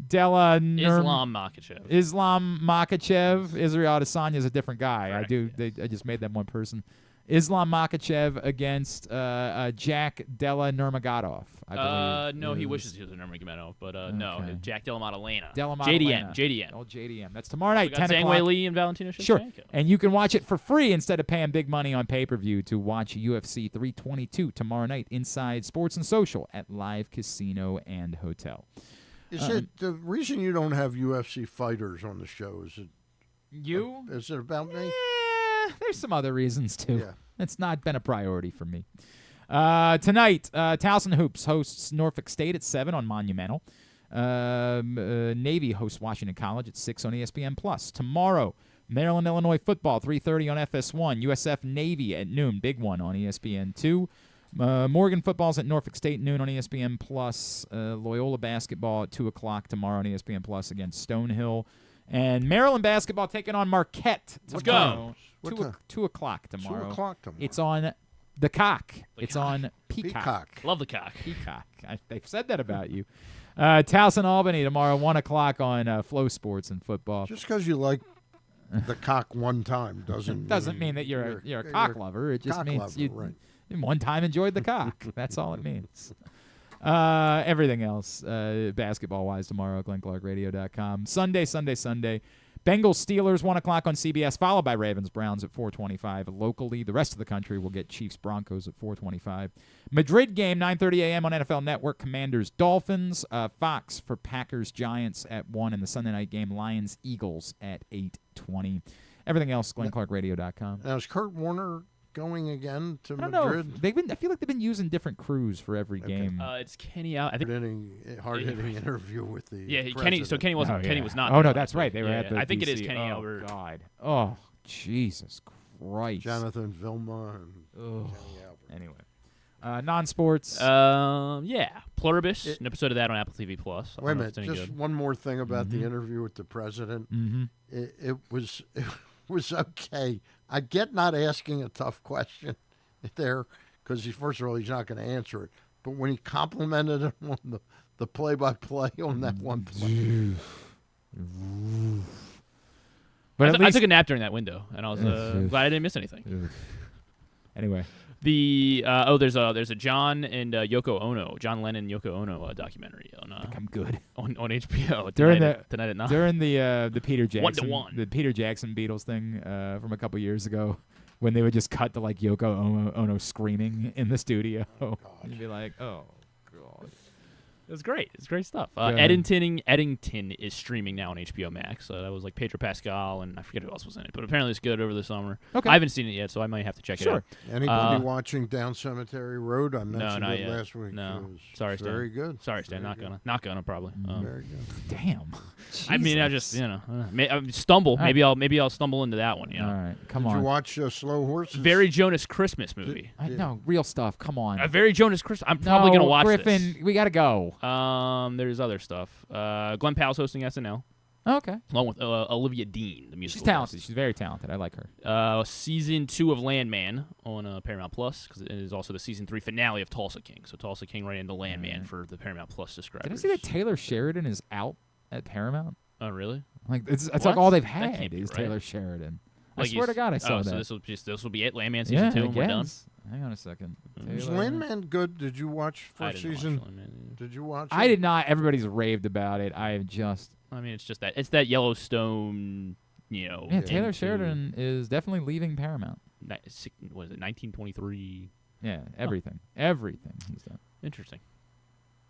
Della Islam Makhachev. Islam Makhachev. Israel Adesanya is a different guy. Correct, I just made that one person. Islam Makhachev against Jack Della Nurmagomedov. I believe. No, he wishes he was a Nurmagomedov, but no, Jack Della Maddalena. JDM. Oh, JDM. That's tomorrow night, 10 o'clock. Zhang Weili and Valentina Shevchenko. Sure. And you can watch it for free instead of paying big money on pay-per-view to watch UFC 322 tomorrow night inside Sports and Social at Live Casino and Hotel. Is it the reason you don't have UFC fighters on the show? Is it you? Is it about me? There's some other reasons, too. Yeah. It's not been a priority for me. Tonight, Towson Hoops hosts Norfolk State at 7 on Monumental. Navy hosts Washington College at 6 on ESPN+. Tomorrow, Maryland-Illinois football, 3:30 on FS1. USF Navy at noon, big one on ESPN2. Morgan football's at Norfolk State noon on ESPN+. Loyola basketball at 2 o'clock tomorrow on ESPN+ against Stonehill. And Maryland basketball taking on Marquette tomorrow. Let's go. 2 o'clock tomorrow. 2 o'clock tomorrow. It's on the Cock. It's on Peacock. Love the cock. Peacock. They've said that about you. Towson Albany tomorrow, 1 o'clock on Flow Sports and football. Just because you like the cock one time doesn't mean that you're a cock lover. It just means you one time enjoyed the cock. That's all it means. Everything else, basketball-wise, tomorrow, GlennClarkRadio.com. Sunday. Bengals Steelers, 1 o'clock on CBS, followed by Ravens Browns at 4:25. Locally, the rest of the country will get Chiefs Broncos at 4:25. Madrid game, 9:30 a.m. on NFL Network. Commanders Dolphins. Fox for Packers Giants at 1, and the Sunday night game, Lions Eagles at 8:20. Everything else, GlennClarkRadio.com. Now, is Kurt Warner going again to I don't Madrid? know. I feel like they've been using different crews for every game. It's Kenny out. I think Hard-hitting interview with the Kenny. president. So Kenny wasn't. Kenny was not. Oh there no, last that's right. week. They were at the. I think it is DC. Kenny Oh Albert. God. Oh Jesus Christ. Jonathan Vilma and Kenny Albert. Anyway, non-sports. Pluribus. An episode of that on Apple TV Plus. Wait a minute. Just one more thing about the interview with the president. Mm-hmm. It was okay. I get not asking a tough question there because first of all he's not going to answer it. But when he complimented him on the play-by-play on that one play. But I took a nap during that window, and I was glad I didn't miss anything. Anyway, there's a John and Yoko Ono, John Lennon Yoko Ono documentary on I'm good on HBO tonight at 9. During the Peter Jackson 1-to-1. the Peter Jackson Beatles thing from a couple years ago, when they would just cut to like Yoko Ono screaming in the studio, you'd be like, oh god. It was great. It's great stuff. Eddington is streaming now on HBO Max. That was like Pedro Pascal, and I forget who else was in it. But apparently it's good over the summer. Okay. I haven't seen it yet, so I might have to check it out. Anybody watching Down Cemetery Road? I mentioned not it yet. last week. No. It was Sorry, Stan. Very good. Sorry, Stan. Not gonna probably. Very good. Damn. I mean, I just stumble. Right. Maybe I'll stumble into that one. All right, come Did on. you watch Slow Horses? Very Jonas Christmas movie. I know, real stuff. Come on. A very Jonas Christmas. I'm probably gonna watch Griffin, this. we gotta go. There's other stuff. Glenn Powell's hosting SNL. Okay. Along with Olivia Dean, the musical. She's talented. guest. She's very talented. I like her. Season 2 of Landman on Paramount Plus, because it is also the season 3 finale of Tulsa King. So Tulsa King right into Landman for the Paramount Plus subscribers. Did I see that Taylor Sheridan is out at Paramount? Oh, really? Like it's What? like all they've That had can't be is right. Taylor Sheridan. I Like swear to God, I saw that. So this will be it, Landman season 2, I and we're done. guess. Hang on a second. Was Taylor- Landman good? Did you watch I first didn't season? watch Landman. Did you watch? I it? did not. Everybody's raved about it. I just. I mean, it's just that Yellowstone, Yeah, Taylor into Sheridan is definitely leaving Paramount. What is it, 1923? Yeah, everything. Everything he's done. Interesting.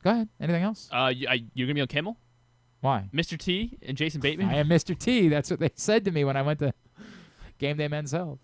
Go ahead. Anything else? You're gonna be on Kimmel? Why? Mr. T and Jason Bateman? I am Mr. T. That's what they said to me when I went to Game Day Men's Health.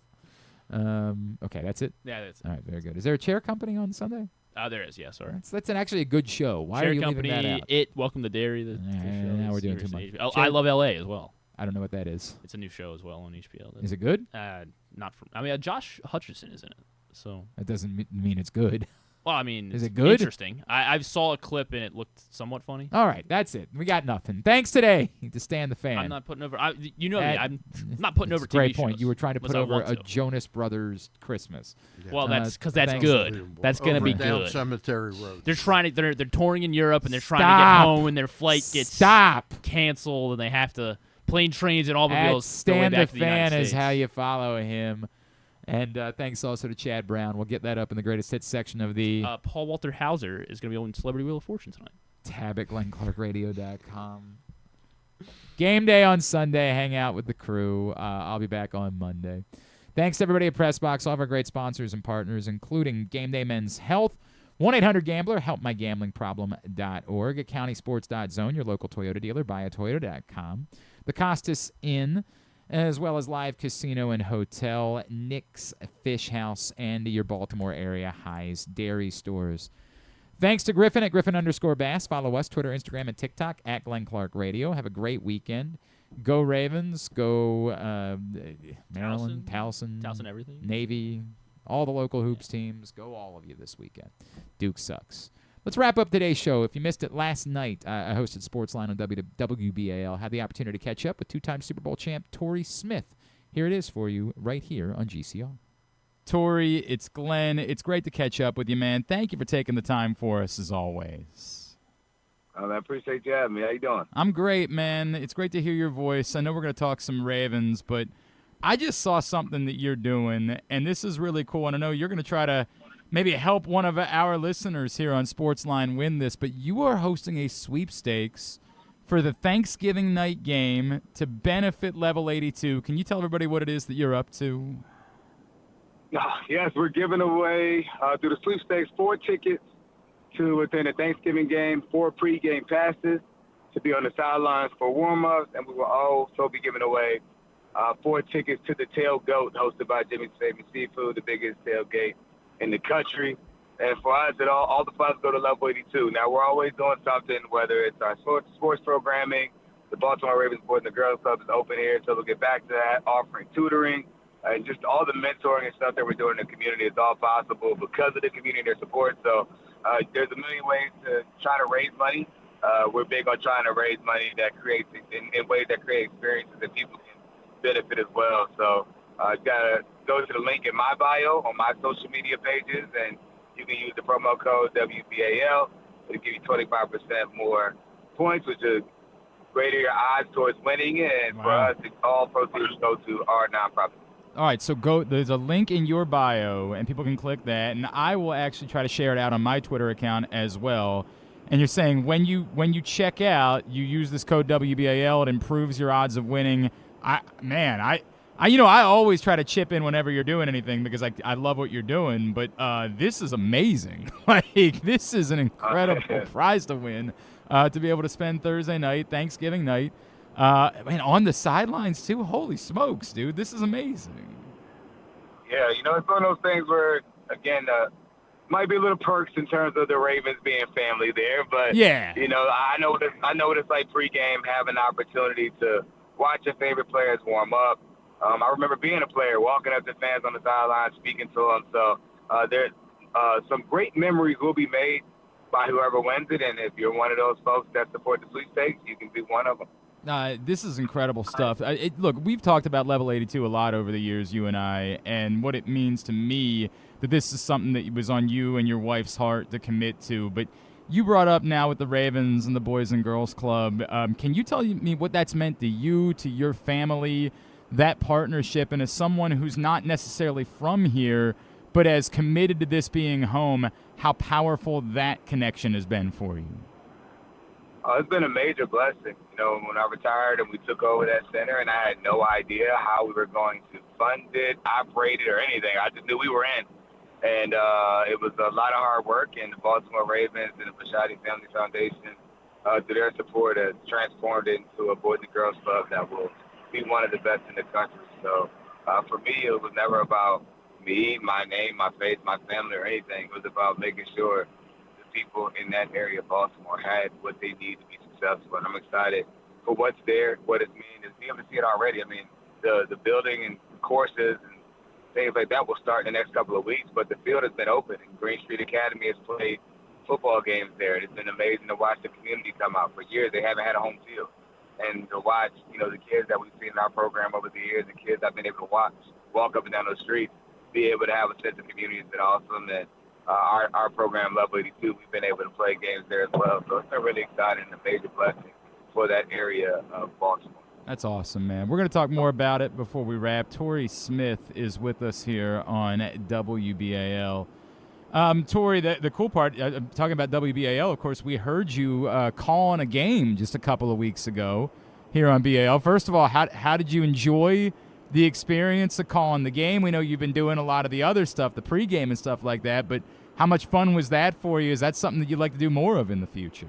Okay, that's it? Yeah, that's it. All right, very good. Is there a chair company on Sunday? There is, yeah, sorry. That's actually a good show. Why Chair are you Company, leaving that out? Welcome to Dairy. Now we're doing too much. Oh, I Love L.A. as well. I don't know what that is. It's a new show as well on HBO. Is it good? Not from. I mean, Josh Hutcherson is in it, so. That doesn't mean it's good. Well, I mean, is it's it good? Interesting. I saw a clip and it looked somewhat funny. All right, that's it. We got nothing. Thanks today to Stan the Fan. I'm not putting over. You know me. I'm not putting over TV Great point. shows You were trying to put unless I over want a to. Jonas Brothers Christmas. Yeah. Well, that's because that's thanks. good. That's gonna be Down good. Cemetery Road. They're trying to. They're touring in Europe and they're trying to get home and their flight gets canceled and they have to plane, trains, and automobiles. Stan back the to the United Fan is States. how you follow him. And thanks also to Chad Brown. We'll get that up in the greatest hits section of the Paul Walter Hauser is going to be on Celebrity Wheel of Fortune tonight. tab at GlennClarkRadio.com. Game day on Sunday. Hang out with the crew. I'll be back on Monday. Thanks to everybody at PressBox, all of our great sponsors and partners, including Game Day Men's Health, 1-800-GAMBLER, helpmygamblingproblem.org, at countysports.zone, your local Toyota dealer, buyatoyota.com, the Costas Inn, as well as Live Casino and Hotel, Nick's Fish House, and your Baltimore area High's Dairy Stores. Thanks to Griffin at Griffin_Bass. Follow us, Twitter, Instagram, and TikTok at Glenn Clark Radio. Have a great weekend. Go Ravens. Go Maryland, Towson, everything. Navy, all the local hoops teams. Go all of you this weekend. Duke sucks. Let's wrap up today's show. If you missed it last night, I hosted Sportsline on WBAL. Had the opportunity to catch up with two-time Super Bowl champ Torrey Smith. Here it is for you right here on GCR. Torrey, it's Glenn. It's great to catch up with you, man. Thank you for taking the time for us, as always. I appreciate you having me. How you doing? I'm great, man. It's great to hear your voice. I know we're going to talk some Ravens, but I just saw something that you're doing, and this is really cool. And I know you're going to try to maybe help one of our listeners here on Sportsline win this, but you are hosting a sweepstakes for the Thanksgiving night game to benefit Level 82. Can you tell everybody what it is that you're up to? Yes, we're giving away through the sweepstakes 4 tickets to attend a Thanksgiving game, 4 pregame passes to be on the sidelines for warm-ups, and we will also be giving away 4 tickets to the Tailgate hosted by Jimmy's Favorite Seafood, the biggest tailgate in the country. And for us, all the funds go to Level 82. Now, we're always doing something, whether it's our sports programming, the Baltimore Ravens Boys and the Girls Club is open here, so we'll get back to that, offering tutoring, and just all the mentoring and stuff that we're doing in the community is all possible because of the community and their support. So there's a million ways to try to raise money. We're big on trying to raise money that creates in ways that create experiences that people can benefit as well. So you got to go to the link in my bio on my social media pages, and you can use the promo code WBAL. It'll give you 25% more points, which is greater your odds towards winning. And for us, all proceeds go to our nonprofit. All right, so there's a link in your bio, and people can click that, and I will actually try to share it out on my Twitter account as well. And you're saying when you check out, you use this code WBAL, it improves your odds of winning. I always try to chip in whenever you're doing anything because I love what you're doing, but this is amazing. Like, this is an incredible prize to win, to be able to spend Thursday night, Thanksgiving night, and on the sidelines too. Holy smokes, dude, this is amazing. Yeah, it's one of those things where, again, might be a little perks in terms of the Ravens being family there, but yeah, I know what it's like pregame, having the opportunity to watch your favorite players warm up. I remember being a player, walking up to fans on the sideline, speaking to them. So there's some great memories will be made by whoever wins it, and if you're one of those folks that support the sweepstakes, you can be one of them. This is incredible stuff. Look, we've talked about Level 82 a lot over the years, you and I, and what it means to me that this is something that was on you and your wife's heart to commit to. But You brought up now with the Ravens and the Boys and Girls Club. Can you tell me what that's meant to you, to your family, that partnership, and as someone who's not necessarily from here, but as committed to this being home, how powerful that connection has been for you? It's been a major blessing. You know, when I retired and we took over that center, and I had no idea how we were going to fund it, operate it, or anything. I just knew we were in. And it was a lot of hard work, and the Baltimore Ravens and the Bishotti Family Foundation, through their support, has transformed it into a Boys and Girls Club that will be one of the best in the country. So for me, it was never about me, my name, my face, my family, or anything. It was about making sure the people in that area of Baltimore had what they need to be successful. And I'm excited for what's there, what it means, and be able to see it already. I mean, the building and courses and things like that will start in the next couple of weeks, but the field has been open, and Green Street Academy has played football games there. It's been amazing to watch the community come out. For years, they haven't had a home field. And to watch, you know, the kids that we've seen in our program over the years, the kids I've been able to watch walk up and down those streets, be able to have a sense of community has been awesome. And our program, Level 82, we've been able to play games there as well. So it's been really exciting and a major blessing for that area of Baltimore. That's awesome, man. We're going to talk more about it before we wrap. Torrey Smith is with us here on WBAL. Torrey, the cool part, talking about WBAL, of course, we heard you calling a game just a couple of weeks ago here on BAL. First of all, how did you enjoy the experience of calling the game? We know you've been doing a lot of the other stuff, the pregame and stuff like that, but how much fun was that for you? Is that something that you'd like to do more of in the future?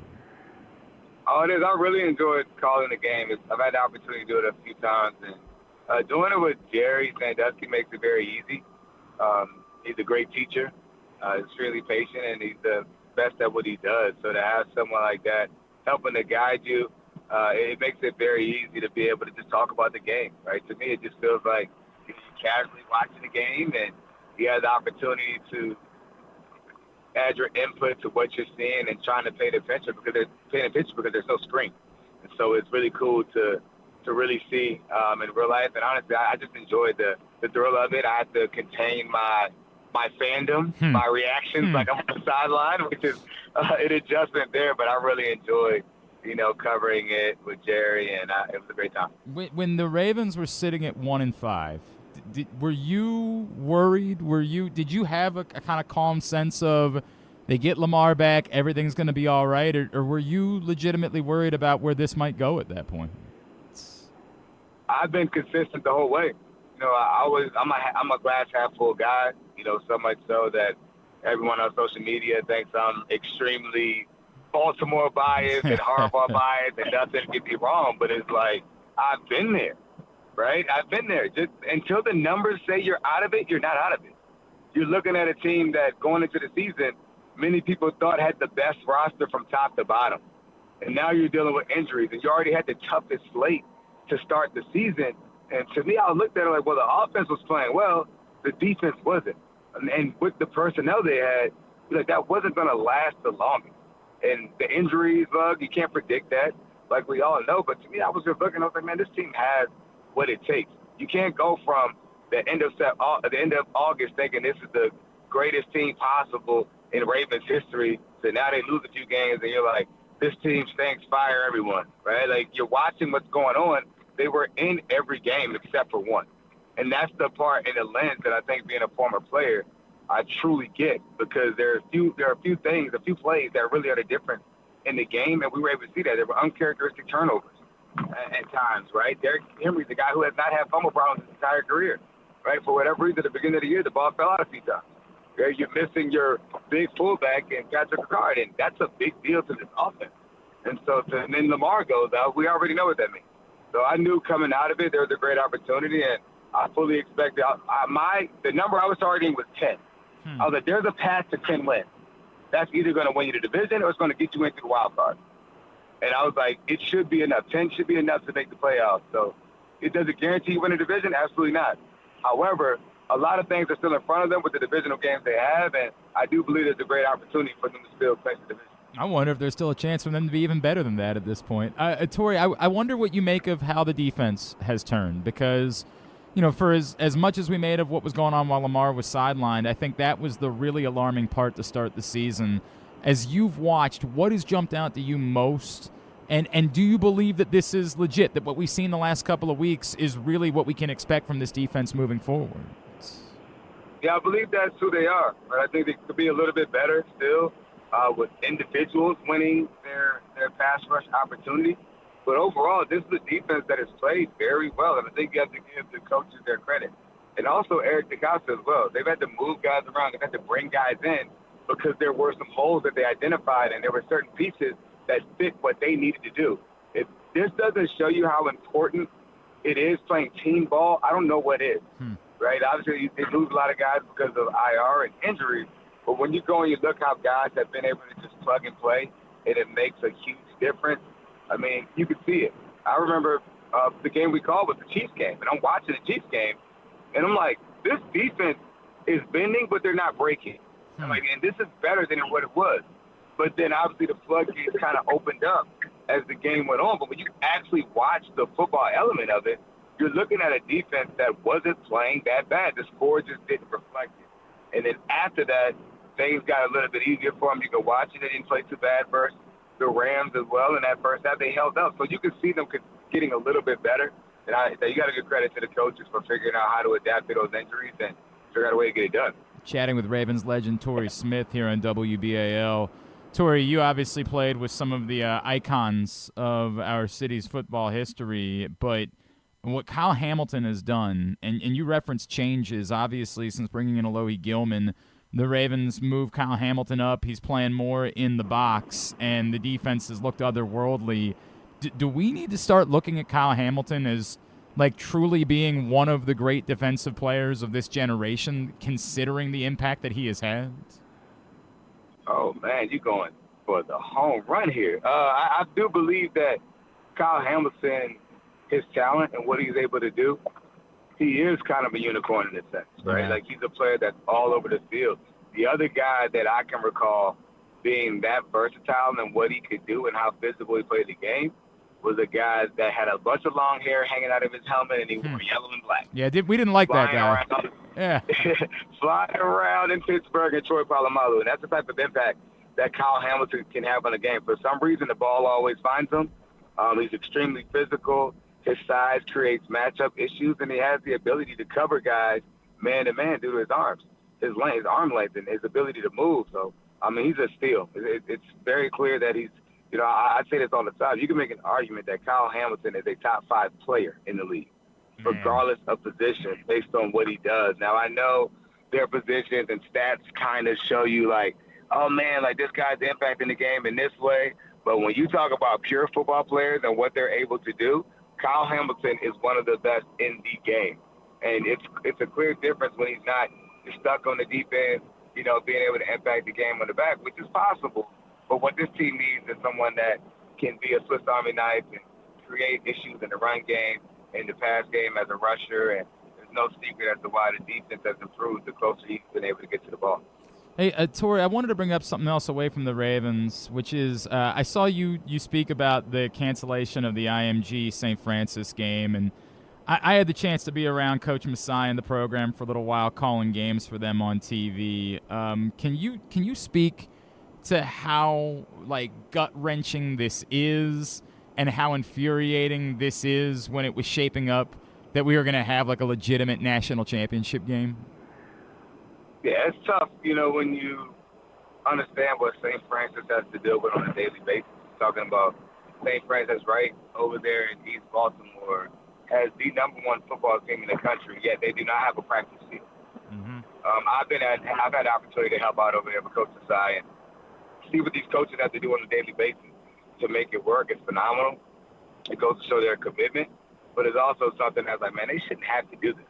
Oh, it is. I really enjoyed calling the game. I've had the opportunity to do it a few times, and doing it with Jerry Sandusky makes it very easy. He's a great teacher, extremely patient, and he's the best at what he does. So to have someone like that helping to guide you, it makes it very easy to be able to just talk about the game, right? To me, it just feels like you're casually watching the game, and you have the opportunity to add your input to what you're seeing and trying to pay attention because there's no screen. And so it's really cool to really see in real life. And honestly, I just enjoyed the thrill of it. I had to contain my fandom, my reactions like I'm on the sideline, which is an adjustment there. But I really enjoyed, covering it with Jerry, and it was a great time. When the Ravens were sitting at 1-5, were you worried? Did you have a kind of calm sense of they get Lamar back, everything's going to be all right, or were you legitimately worried about where this might go at that point? I've been consistent the whole way. I'm a glass half full guy. So much so that everyone on social media thinks I'm extremely Baltimore biased and Harbaugh biased, and nothing get me wrong. But it's like I've been there. Right? I've been there. Just until the numbers say you're out of it, you're not out of it. You're looking at a team that going into the season, many people thought had the best roster from top to bottom. And now you're dealing with injuries, and you already had the toughest slate to start the season. And to me, I looked at it like, well, the offense was playing well, the defense wasn't. And with the personnel they had, that wasn't going to last the longest. And the injuries, you can't predict that, like we all know. But to me, I was just looking, I was like, man, this team has what it takes. You can't go from the end of August thinking this is the greatest team possible in Ravens history to now they lose a few games and you're like, this team stinks, fire everyone, right? Like, you're watching what's going on. They were in every game except for one. And that's the part in the lens that I think, being a former player, I truly get, because there are a few plays that really are the difference in the game, and we were able to see that. There were uncharacteristic turnovers at times, right? Derrick Henry's the guy who has not had fumble problems his entire career, right? For whatever reason, at the beginning of the year, the ball fell out a few times. Right? You're missing your big fullback in Patrick Ricard, and that's a big deal to this offense. And so then Lamar goes out, we already know what that means. So I knew coming out of it, there was a great opportunity, and I fully expected. The number I was targeting was 10. I was like, there's a path to 10 wins. That's either going to win you the division or it's going to get you into the wild card. And I was like, it should be enough. 10 should be enough to make the playoffs. So it doesn't guarantee you win a division? Absolutely not. However, a lot of things are still in front of them with the divisional games they have, and I do believe there's a great opportunity for them to still clinch the division. I wonder if there's still a chance for them to be even better than that at this point. Torrey, I wonder what you make of how the defense has turned, because for as much as we made of what was going on while Lamar was sidelined, I think that was the really alarming part to start the season. as you've watched, what has jumped out to you most? And do you believe that this is legit, that what we've seen the last couple of weeks is really what we can expect from this defense moving forward? Yeah, I believe that's who they are. But I think they could be a little bit better still with individuals winning their pass rush opportunity. But overall, this is a defense that has played very well, and I think you have to give the coaches their credit. And also Eric DeCosta as well. They've had to move guys around. They've had to bring guys in because there were some holes that they identified, and there were certain pieces that fit what they needed to do. If this doesn't show you how important it is playing team ball, I don't know what is, right? Obviously, they lose a lot of guys because of IR and injuries, but when you go and you look how guys have been able to just plug and play, and it makes a huge difference, I mean, you can see it. I remember the game we called was the Chiefs game, and I'm watching the Chiefs game, and I'm like, this defense is bending, but they're not breaking. I'm like, and this is better than what it was. But then obviously the floodgates kind of opened up as the game went on. But when you actually watch the football element of it, you're looking at a defense that wasn't playing that bad. The score just didn't reflect it. And then after that, things got a little bit easier for them. You could watch it. They didn't play too bad versus the Rams as well. In that first half, they held up. So you could see them getting a little bit better. And you got to give credit to the coaches for figuring out how to adapt to those injuries and figure out a way to get it done. Chatting with Ravens legend Torrey Smith here on WBAL. Torrey, you obviously played with some of the icons of our city's football history, but what Kyle Hamilton has done, and you referenced changes, obviously, since bringing in Alohi Gilman, the Ravens moved Kyle Hamilton up. He's playing more in the box, and the defense has looked otherworldly. Do we need to start looking at Kyle Hamilton as like truly being one of the great defensive players of this generation, considering the impact that he has had? Oh, man, you're going for the home run here. I do believe that Kyle Hamilton, his talent and what he's able to do, he is kind of a unicorn in a sense, right? Yeah. Like, he's a player that's all over the field. The other guy that I can recall being that versatile and what he could do and how physical he played the game was a guy that had a bunch of long hair hanging out of his helmet, and he wore yellow and black. Yeah, we didn't like that guy. Yeah. Flying around in Pittsburgh and Troy Polamalu, and that's the type of impact that Kyle Hamilton can have on a game. For some reason, the ball always finds him. He's extremely physical. His size creates matchup issues, and he has the ability to cover guys man-to-man due to his arms, his arm length, and his ability to move. So, I mean, he's a steal. It's very clear that he's, you know, I say this all the time. You can make an argument that Kyle Hamilton is a top 5 player in the league, regardless of position, based on what he does. Now, I know their positions and stats kind of show you, like, oh, man, like, this guy's impacting the game in this way. But when you talk about pure football players and what they're able to do, Kyle Hamilton is one of the best in the game. And it's a clear difference when he's not stuck on the defense, you know, being able to impact the game on the back, which is possible. But what this team needs is someone that can be a Swiss Army knife and create issues in the run game, in the pass game as a rusher. And there's no secret as to why the defense has improved the closer he's been able to get to the ball. Hey, Torrey, I wanted to bring up something else away from the Ravens, which is I saw you speak about the cancellation of the IMG St. Francis game, and I had the chance to be around Coach Masai in the program for a little while, calling games for them on TV. Can you speak to how, like, gut-wrenching this is and how infuriating this is when it was shaping up that we were going to have, like, a legitimate national championship game? Yeah, it's tough, you know, when you understand what St. Francis has to deal with on a daily basis. Talking about St. Francis right over there in East Baltimore has the number 1 football team in the country, yet they do not have a practice field. Mm-hmm. I've had the opportunity to help out over there with Coach Masai and see what these coaches have to do on a daily basis to make it work. It's phenomenal. It goes to show their commitment, but it's also something that's like, man, they shouldn't have to do this.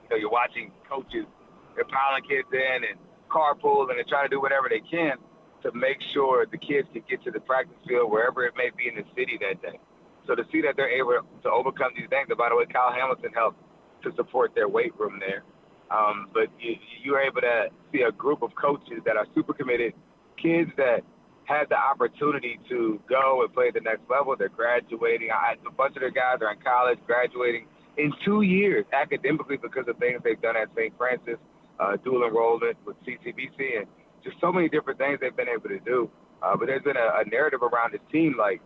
You know, you're watching coaches, they're piling kids in and carpool and they try to do whatever they can to make sure the kids can get to the practice field wherever it may be in the city that day. So to see that they're able to overcome these things, and by the way, Kyle Hamilton helped to support their weight room there. But you're able to see a group of coaches that are super committed, kids that had the opportunity to go and play at the next level. They're graduating. A bunch of their guys are in college, graduating in 2 years academically because of things they've done at St. Francis, dual enrollment with CCBC, and just so many different things they've been able to do. But there's been a narrative around this team like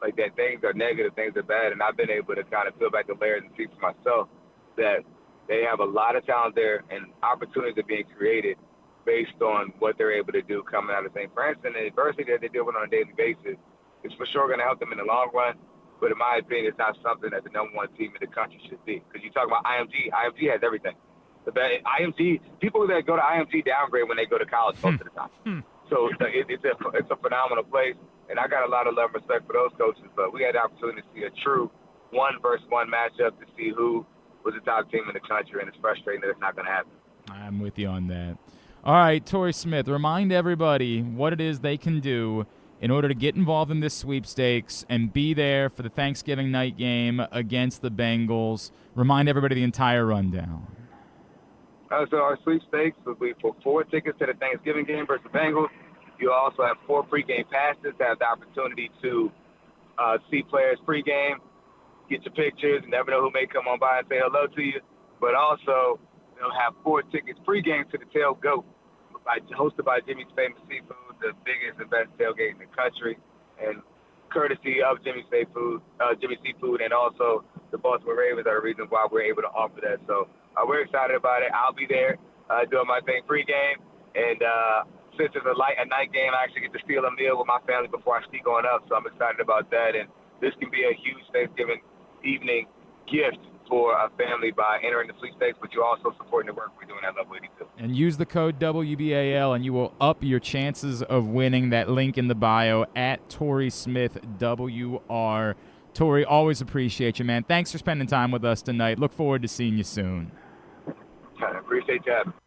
that things are negative, things are bad, and I've been able to kind of peel back the layers and see for myself that they have a lot of talent there and opportunities are being created based on what they're able to do coming out of St. Francis. And the adversity that they deal with on a daily basis is for sure going to help them in the long run. But in my opinion, it's not something that the number one team in the country should be. Because you talk about IMG. IMG has everything. IMG, people that go to IMG downgrade when they go to college most of the time. So it's a phenomenal place. And I got a lot of love and respect for those coaches. But we had the opportunity to see a true 1-versus-1 matchup to see who was the top team in the country. And it's frustrating that it's not going to happen. I'm with you on that. All right, Torrey Smith, remind everybody what it is they can do in order to get involved in this sweepstakes and be there for the Thanksgiving night game against the Bengals. Remind everybody the entire rundown. So our sweepstakes will be for 4 tickets to the Thanksgiving game versus the Bengals. You also have 4 pregame passes to have the opportunity to see players pregame, get your pictures. You never know who may come on by and say hello to you. But also, you'll have 4 tickets pregame to the Tailgate, hosted by Jimmy's Famous Seafood, the biggest and best tailgate in the country, and courtesy of Jimmy's Seafood, and also the Baltimore Ravens are the reason why we're able to offer that. So we're excited about it. I'll be there doing my thing pregame, and since it's a night game, I actually get to steal a meal with my family before I sneak on up. So I'm excited about that, and this can be a huge Thanksgiving evening gift for a family by entering the sweepstakes, but you're also supporting the work we're doing at Level 82. And use the code WBAL, and you will up your chances of winning. That link in the bio at Torrey Smith WR. Torrey, always appreciate you, man. Thanks for spending time with us tonight. Look forward to seeing you soon. I appreciate you having me.